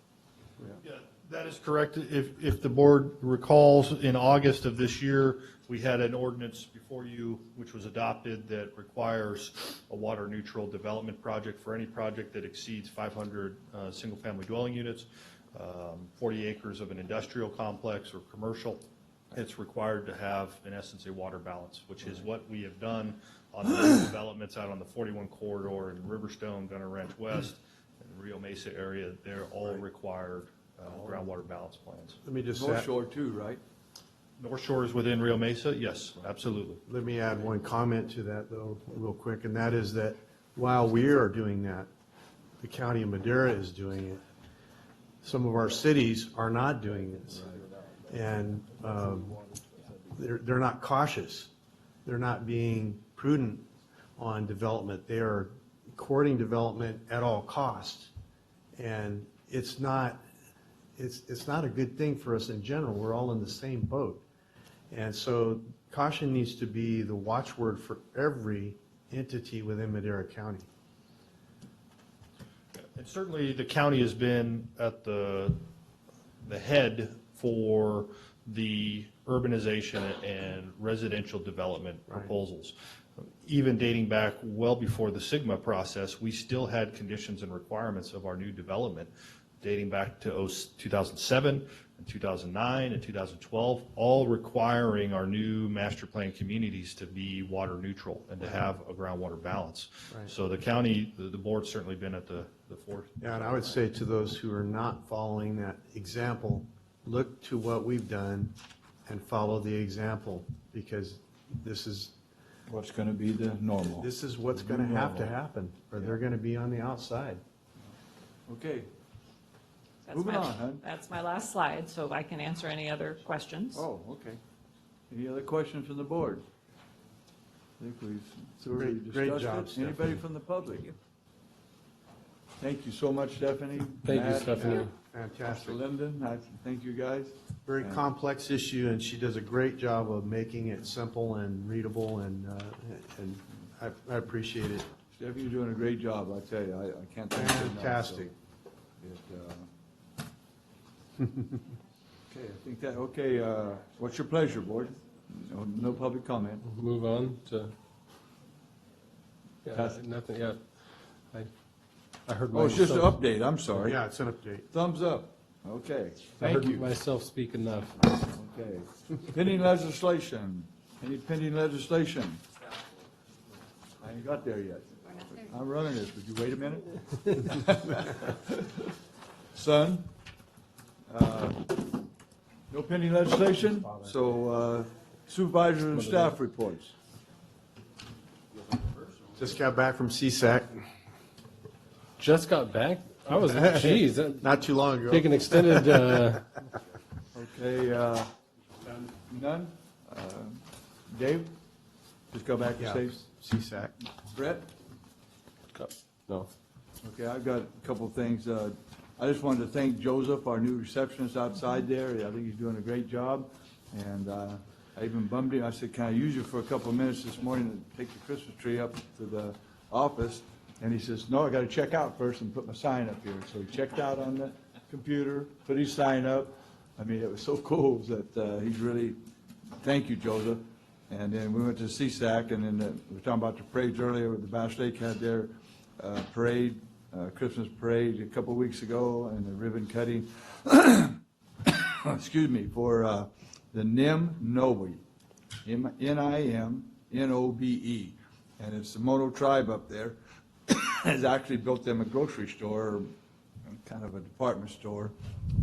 S: Yeah, that is correct. If the board recalls, in August of this year, we had an ordinance before you, which was adopted, that requires a water-neutral development project for any project that exceeds 500 single-family dwelling units, 40 acres of an industrial complex or commercial. It's required to have, in essence, a water balance, which is what we have done on the new developments out on the 41 corridor in Riverstone, Gunner Ranch West, and Rio Mesa area. They're all required groundwater balance plans.
B: Let me just
A: North
B: add-
A: Shore too, right?
S: North Shore is within Rio Mesa? Yes, absolutely.
B: Let me add one comment to that, though, real quick, and that is that while we are doing that, the county of Madera is doing it. Some of our cities are not doing this. And they're not cautious. They're not being prudent on development. They are courting development at all costs. And it's not a good thing for us in general. We're all in the same boat. And so caution needs to be the watchword for every entity within Madera County.
S: And certainly, the county has been at the head for the urbanization and residential development proposals. Even dating back well before the SIGMA process, we still had conditions and requirements of our new development dating back to 2007 and 2009 and 2012, all requiring our new master plan communities to be water neutral and to have a groundwater balance.
B: Right.
S: So the county, the board's certainly been at the forefront.
B: Yeah, and I would say to those who are not following that example, look to what we've done and follow the example, because this is
A: what's going to be the normal.
B: This is what's going to have to happen, or they're going to be on the outside.
A: Okay.
V: That's
A: Moving
V: my-
A: on, hon.
V: That's my last slide, so I can answer any other questions.
A: Oh, okay. Any other questions from the board? I think we've thoroughly
B: Great
A: discussed
B: job,
A: it.
B: Stephanie.
A: Anybody from the public? Thank you so much, Stephanie.
G: Thank you,
A: Matt,
G: Stephanie.
B: Fantastic.
A: Mr. Linden, thank you, guys.
B: Very
A: And-
B: complex issue, and she does a great job of making it simple and readable, and I appreciate it.
A: Stephanie, you're doing a great job, I tell you. I can't thank you enough.
B: Fantastic.
A: Okay, I think that, okay, what's your pleasure, board? No public comment.
G: Move on to, yeah,
A: Pass.
G: nothing yet. I heard
A: Oh, it's just an
G: myself,
A: update, I'm sorry.
B: Yeah, it's an update.
A: Thumbs up. Okay,
G: I
A: thank
G: heard
A: you.
G: myself speak enough.
A: Okay. Pending legislation. Any pending legislation? I ain't got there yet. I'm running this. Would you wait a minute? Son? No pending legislation? So supervisors and staff reports.
B: Just got back from CSAC.
G: Just got back? I was, geez,
B: Not too long ago.
G: take an extended,
A: Okay, none? Dave? Just go back to
B: Yeah,
A: safe.
B: CSAC.
A: Brett?
G: no.
A: Okay, I've got a couple of things. I just wanted to thank Joseph, our new receptionist outside there. I think he's doing a great job. And I even bummed him. I said, can I use you for a couple of minutes this morning to take the Christmas tree up to the office? And he says, no, I got to check out first and put my sign up here. So he checked out on the computer, put his sign up. I mean, it was so cool that he's really, thank you, Joseph. And then we went to CSAC, and then we were talking about the parades earlier. The Bass Lake had their parade, Christmas parade a couple of weeks ago, and the ribbon cutting, excuse me, for the NIM Nobe, N-I-M-N-O-B-E. And it's the Mono tribe up there. Has actually built them a grocery store, kind of a department store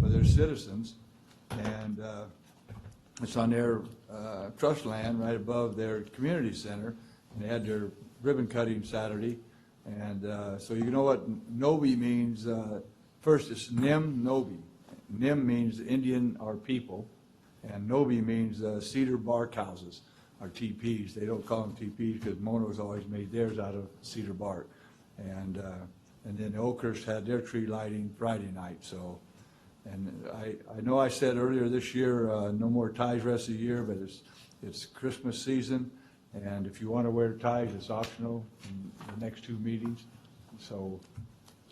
A: for their citizens. And it's on their trust land right above their community center. And they had their ribbon cutting Saturday. And so you know what Nobe means? First, it's Nim Nobe. Nim means Indian or people. And Nobe means cedar bark houses, or TPs. They don't call them TPs because Mono's always made theirs out of cedar bark. And then the Oakhurst had their tree lighting Friday night. So, and I know I said earlier this year, no more ties rest of the year, but it's Christmas season. And if you want to wear ties, it's optional in the next two meetings. So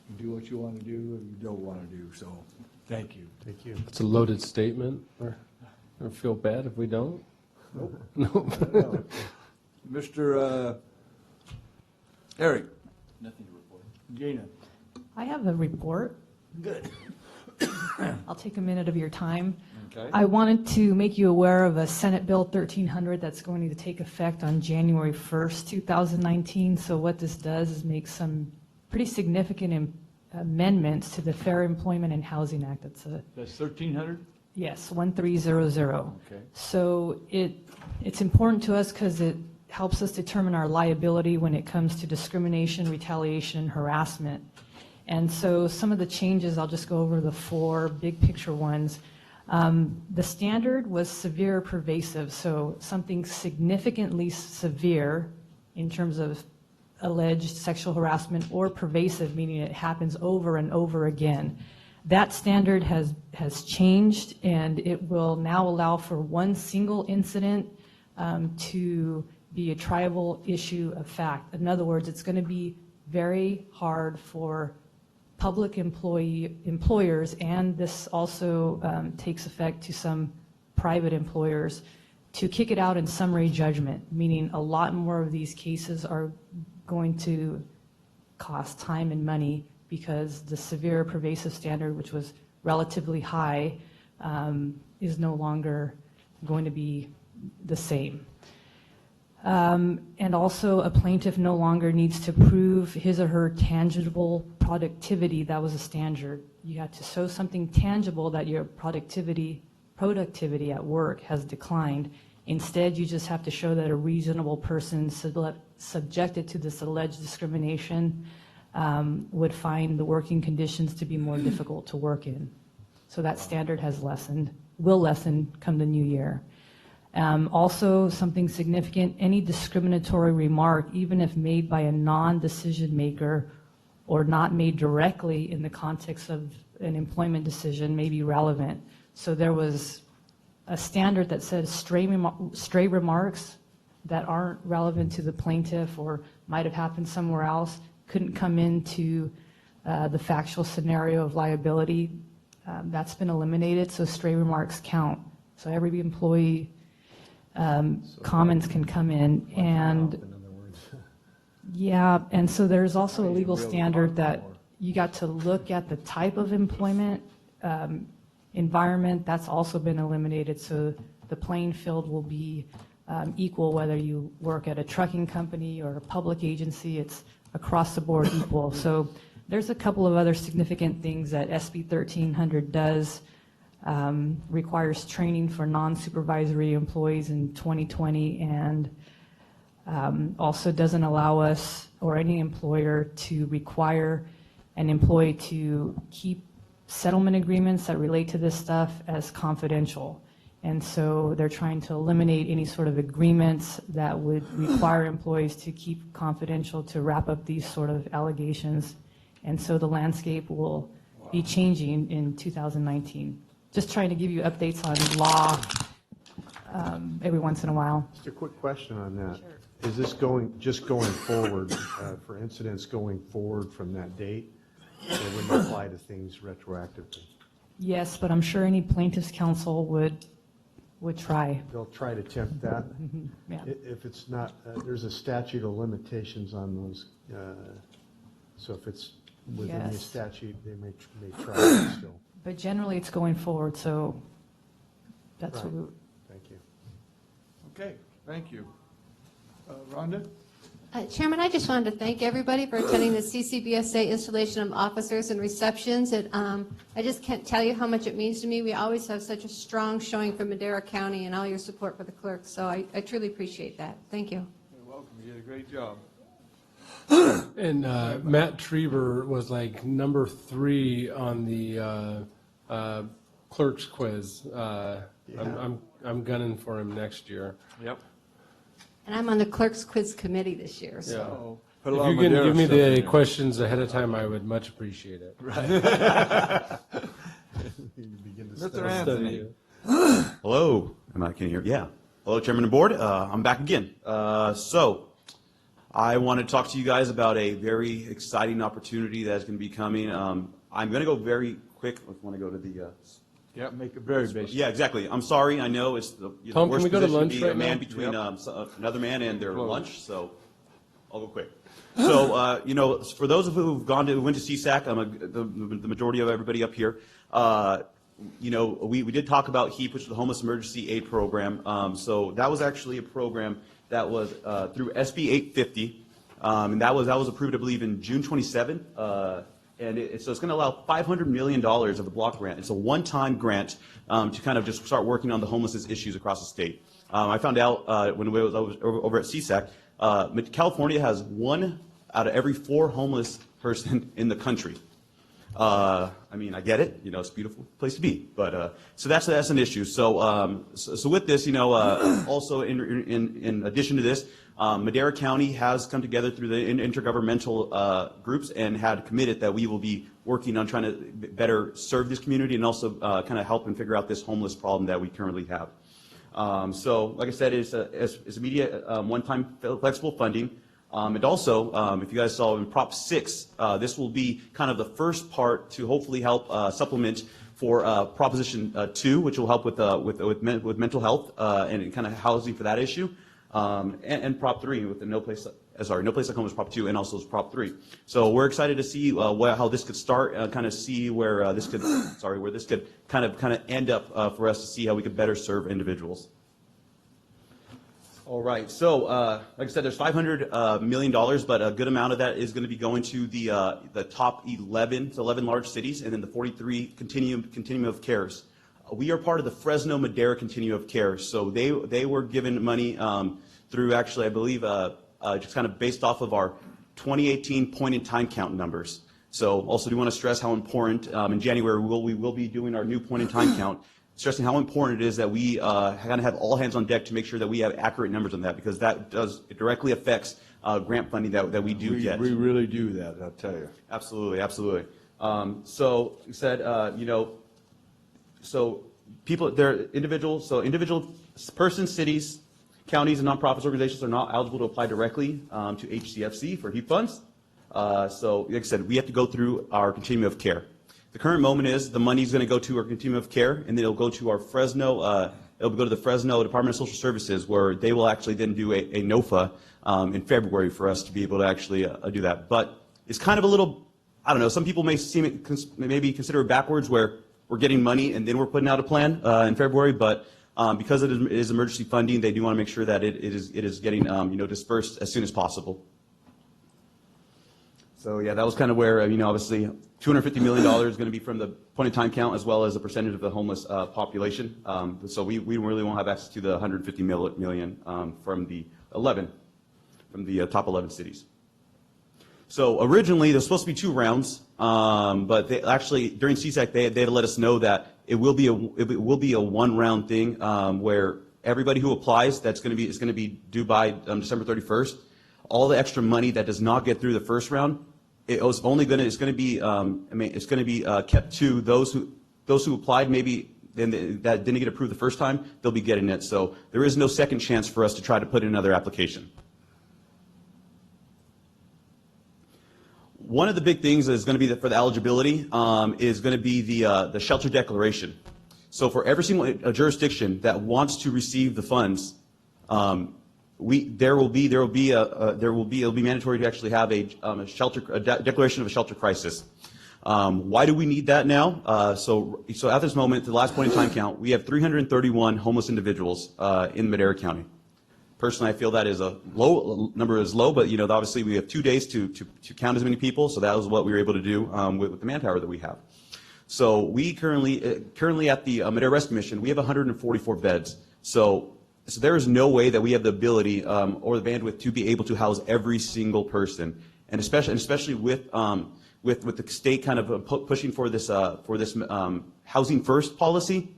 A: you can do what you want to do or you don't want to do. So thank you.
B: Thank you.
G: It's a loaded statement, or feel bad if we don't?
A: Nope.
G: Nope.
A: Mr. Eric.
H: Nothing to report.
A: Gina.
I: I have a report.
A: Good.
I: I'll take a minute of your time.
A: Okay.
I: I wanted to make you aware of a Senate Bill 1300 that's going to take effect on January 1st, 2019. So what this does is make some pretty significant amendments to the Fair Employment and Housing Act.
A: That's 1300?
I: Yes, 1300.
A: Okay.
I: So it's important to us because it helps us determine our liability when it comes to discrimination, retaliation, and harassment. And so some of the changes, I'll just go over the four big picture ones. The standard was severe or pervasive, so something significantly severe in terms of alleged sexual harassment, or pervasive, meaning it happens over and over again. That standard has changed, and it will now allow for one single incident to be a triable issue of fact. In other words, it's going to be very hard for public employers, and this also takes effect to some private employers, to kick it out in summary judgment, meaning a lot more of these cases are going to cost time and money because the severe pervasive standard, which was relatively high, is no longer going to be the same. And also, a plaintiff no longer needs to prove his or her tangible productivity. That was a standard. You had to show something tangible that your productivity at work has declined. Instead, you just have to show that a reasonable person subjected to this alleged discrimination would find the working conditions to be more difficult to work in. So that standard has lessened, will lessen come the new year. Also, something significant, any discriminatory remark, even if made by a non-decision maker or not made directly in the context of an employment decision, may be relevant. So there was a standard that says stray remarks that aren't relevant to the plaintiff or might have happened somewhere else couldn't come into the factual scenario of liability. That's been eliminated, so stray remarks count. So every employee comments can come in, and yeah, and so there's also a legal standard that you got to look at the type of employment environment. That's also been eliminated, so the playing field will be equal whether you work at a trucking company or a public agency. It's across the board equal. So there's a couple of other significant things that SB 1300 does. Requires training for non-supervisory employees in 2020, and also doesn't allow us or any employer to require an employee to keep settlement agreements that relate to this stuff as confidential. And so they're trying to eliminate any sort of agreements that would require employees to keep confidential to wrap up these sort of allegations. And so the landscape will be changing in 2019. Just trying to give you updates on law every once in a while.
B: Just a quick question on that. Sure. Is this just going forward, for incidents going forward from that date, or would it apply to things retroactively?
I: Yes, but I'm sure any plaintiff's counsel would try.
B: They'll try to tempt that?
I: Yeah.
B: If it's not, there's a statute of limitations on those, so if it's within the
I: Yes.
B: statute, they may try it still.
I: But generally, it's going forward, so that's
B: Right.
I: what we...
B: Thank you.
A: Okay, thank you. Rhonda?
C: Chairman, I just wanted to thank everybody for attending the CCBSA installation of officers and receptions. I just can't tell you how much it means to me. We always have such a strong showing from Madera County and all your support for the clerks, so I truly appreciate that. Thank you.
A: You're welcome. You did a great job.
G: And Matt Trieber was like number 3 on the clerk's quiz. I'm gunning for him next year.
F: Yep.
C: And I'm on the clerks quiz committee this year, so.
G: If you can give me the questions ahead of time, I would much appreciate it.
A: Right.
B: Mr.
A: Anthony.
K: Hello, can you hear? Yeah. Hello, Chairman and Board. I'm back again. So I want to talk to you guys about a very exciting opportunity that's going to be coming. I'm going to go very quick. I want to go to the.
A: Yeah, make it very basic.
K: Yeah, exactly. I'm sorry. I know it's the
G: Tom,
K: worst
G: can we go to
K: position
G: lunch
K: to be
G: right
K: a man
G: now?
K: between
A: Yep.
K: another man and their lunch. So I'll go quick. So for those of you who've went to CSAC, the majority of everybody up here. We did talk about HEAP, which is the Homeless Emergency Aid Program. So that was actually a program that was through SB 850, and that was approved, I believe, in June 27. So it's going to allow $500 million of the block grant. It's a one-time grant to kind of just start working on the homelessness issues across the state. I found out when I was over at CSAC, California has 1 out of every 4 homeless person in the country. I mean, I get it. It's a beautiful place to be. But so that's an issue. So with this, also in addition to this, Madera County has come together through the intergovernmental groups and had committed that we will be working on trying to better serve this community and also kind of help and figure out this homeless problem that we currently have. So, like I said, it's immediate one-time flexible funding. And also, if you guys saw in Prop 6, this will be kind of the first part to hopefully help supplement for Proposition 2, which will help with mental health and kind of housing for that issue. And Prop 3 with the No Place Like Home is Prop 2, and also is Prop 3. So we're excited to see how this could start, kind of see where this could kind of end up for us to see how we could better serve individuals. All right. So like I said, there's $500 million, but a good amount of that is going to be going to the top 11 large cities, and then the 43 continuum of cares. We are part of the Fresno Madera Continuum of Care, so they were given money through, actually, I believe, just kind of based off of our 2018 point-in-time count numbers. So also do want to stress how important in January we will be doing our new point-in-time count. stressing how important it is that we kind of have all hands on deck to make sure that we have accurate numbers on that, because it directly affects grant funding that we do get.
A: We really do that, I'll tell you.
K: Absolutely, absolutely. So you said, so people, they're individual persons, cities, counties, and nonprofits organizations are not eligible to apply directly to HCFC for HEAP funds. So like I said, we have to go through our continuum of care. The current moment is the money is going to go to our continuum of care, and then it'll go to our Fresno, it'll go to the Fresno Department of Social Services, where they will actually then do a NOFA in February for us to be able to actually do that. But it's kind of a little, I don't know, some people may maybe consider it backwards, where we're getting money and then we're putting out a plan in February, but because it is emergency funding, they do want to make sure that it is getting dispersed as soon as possible. So yeah, that was kind of where, obviously $250 million is going to be from the point-in-time count, as well as a percentage of the homeless population. So we really won't have access to the $150 million from the top 11 cities. So originally, there's supposed to be 2 rounds, but they actually, during CSAC, they had to let us know that it will be a 1-round thing, where everybody who applies, is going to be due by December 31st. All the extra money that does not get through the first round, it's going to be kept to those who applied maybe and that didn't get approved the first time. They'll be getting it. So there is no second chance for us to try to put in another application. One of the big things that is going to be for the eligibility is going to be the shelter declaration. So for every single jurisdiction that wants to receive the funds, it'll be mandatory to actually have a declaration of a shelter crisis. Why do we need that now? So at this moment, the last point in time count, we have 331 homeless individuals in Madera County. Personally, I feel that is a number is low, but obviously we have 2 days to count as many people, so that was what we were able to do with the manpower that we have. So we currently at the Madera Rescue Mission, we have 144 beds. So there is no way that we have the ability or the bandwidth to be able to house every single person, and especially with the state kind of pushing for this housing first policy,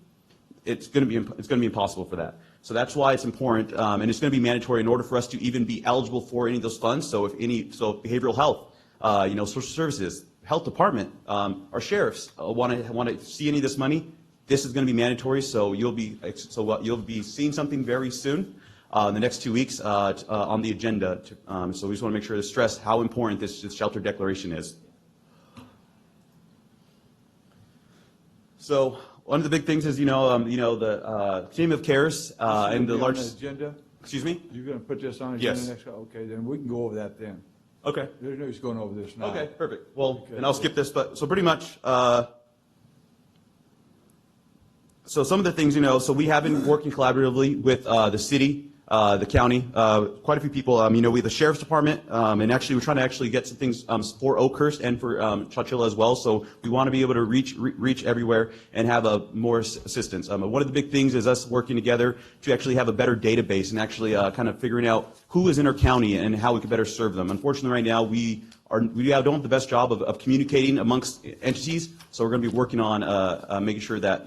K: it's going to be impossible for that. So that's why it's important, and it's going to be mandatory in order for us to even be eligible for any of those funds. So behavioral health, social services, health department, our sheriffs want to see any of this money. This is going to be mandatory. So you'll be seeing something very soon, in the next 2 weeks on the agenda. So we just want to make sure to stress how important this shelter declaration is. So one of the big things is, the team of cares and the large
A: agenda.
K: Excuse me?
A: You're going to put this on the agenda
K: Yes.
A: next? Okay, then we can go over that then.
K: Okay.
A: There's no use going over this now.
K: Okay, perfect. Well,
A: Okay.
K: and I'll skip this, but so pretty much, so some of the things, so we have been working collaboratively with the city, the county, quite a few people. We have the sheriff's department, and actually we're trying to actually get some things for Oakhurst and for Chowchilla as well. So we want to be able to reach everywhere and have more assistance. One of the big things is us working together to actually have a better database and actually kind of figuring out who is in our county and how we can better serve them. Unfortunately, right now we don't have the best job of communicating amongst entities, so we're going to be working on making sure that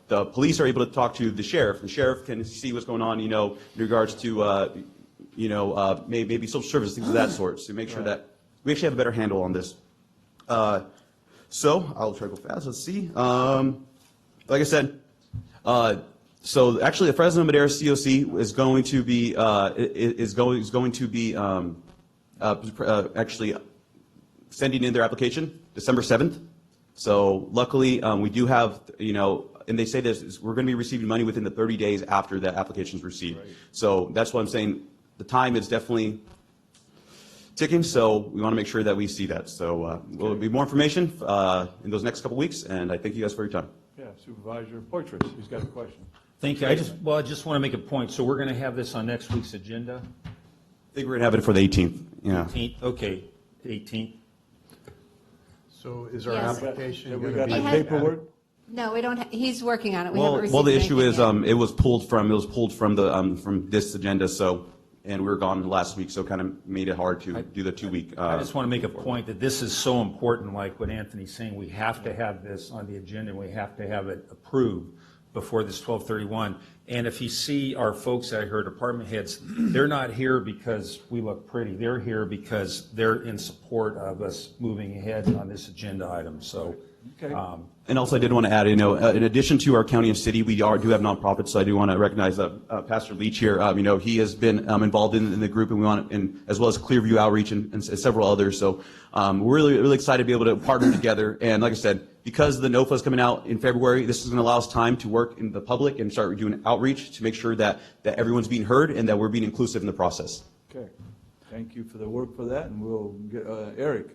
K: the police are able to talk to the sheriff. The sheriff can see what's going on, in regards to maybe social services, things of that sort, to make sure that we actually have a better handle on this. So I'll try to go fast. Let's see. Like I said, so actually the Fresno Madera COC is going to be actually sending in their application December 7th. So luckily, we do have, and they say this, we're going to be receiving money within the 30 days after the application is received. Right. So that's what I'm saying. The time is definitely ticking, so we want to make sure that we see that. So will be more information in those next couple weeks, and I thank you guys for your time.
A: Yeah, Supervisor Poitras, he's got a question.
F: Thank you. I just want to make a point. So we're going to have this on next week's agenda?
K: I think we're going to have it for the 18th. Yeah.
F: 18th? Okay, 18th.
B: So is our
C: Yes.
B: application
A: Have we
B: going to
A: got
B: be?
A: the paperwork?
C: No, we don't, he's working on it. We haven't received
K: Well, the
C: anything
K: issue is,
C: yet.
K: it was pulled from the from this agenda. So, and we were gone last week, so kind of made it hard to do the 2 week.
F: I just want to make a point that this is so important, like what Anthony's saying, we have to have this on the agenda, and we have to have it approved. before this 12/31. And if you see our folks out here, department heads, they're not here because we look pretty. They're here because they're in support of us moving ahead on this agenda item. So,
K: And also, I did want to add, in addition to our county and city, we do have nonprofits. So I do want to recognize Pastor Leach here. He has been involved in the group, and we want, and as well as Clearview Outreach and several others. So we're really excited to be able to partner together. And like I said, because the NOFA is coming out in February, this is going to allow us time to work in the public and start doing outreach to make sure that everyone's being heard and that we're being inclusive in the process.
A: Okay. Thank you for the work for that, and we'll get Eric.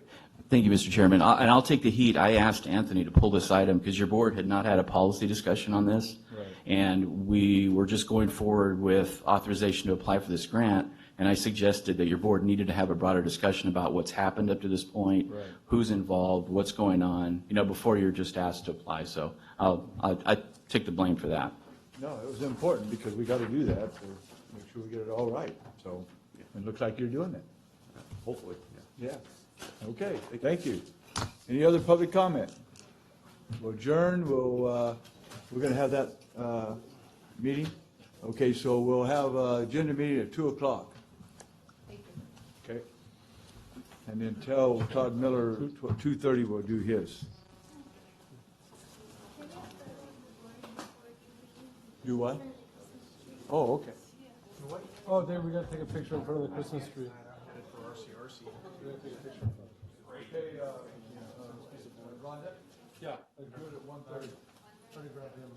H: Thank you, Mr. Chairman. And I'll take the heat. I asked Anthony to pull this item because your board had not had a policy discussion on this.
A: Right.
H: And we were just going forward with authorization to apply for this grant. And I suggested that your board needed to have a broader discussion about what's happened up to this point,
A: Right.
H: who's involved, what's going on, before you're just asked to apply. So I take the blame for that.
A: No, it was important because we got to do that to make sure we get it all right. So it looks like you're doing it.
K: Hopefully.
A: Yeah. Okay, thank you. Any other public comment? We'll adjourn, we're going to have that meeting. Okay, so we'll have agenda meeting at 2 o'clock. Okay. And then tell Todd Miller 2:30 we'll do his. Do what? Oh, okay.
G: Oh, there, we gotta take a picture in front of the Christmas tree.
A: Okay, Rhonda?
G: Yeah, I do it at 1:30. Try to grab him.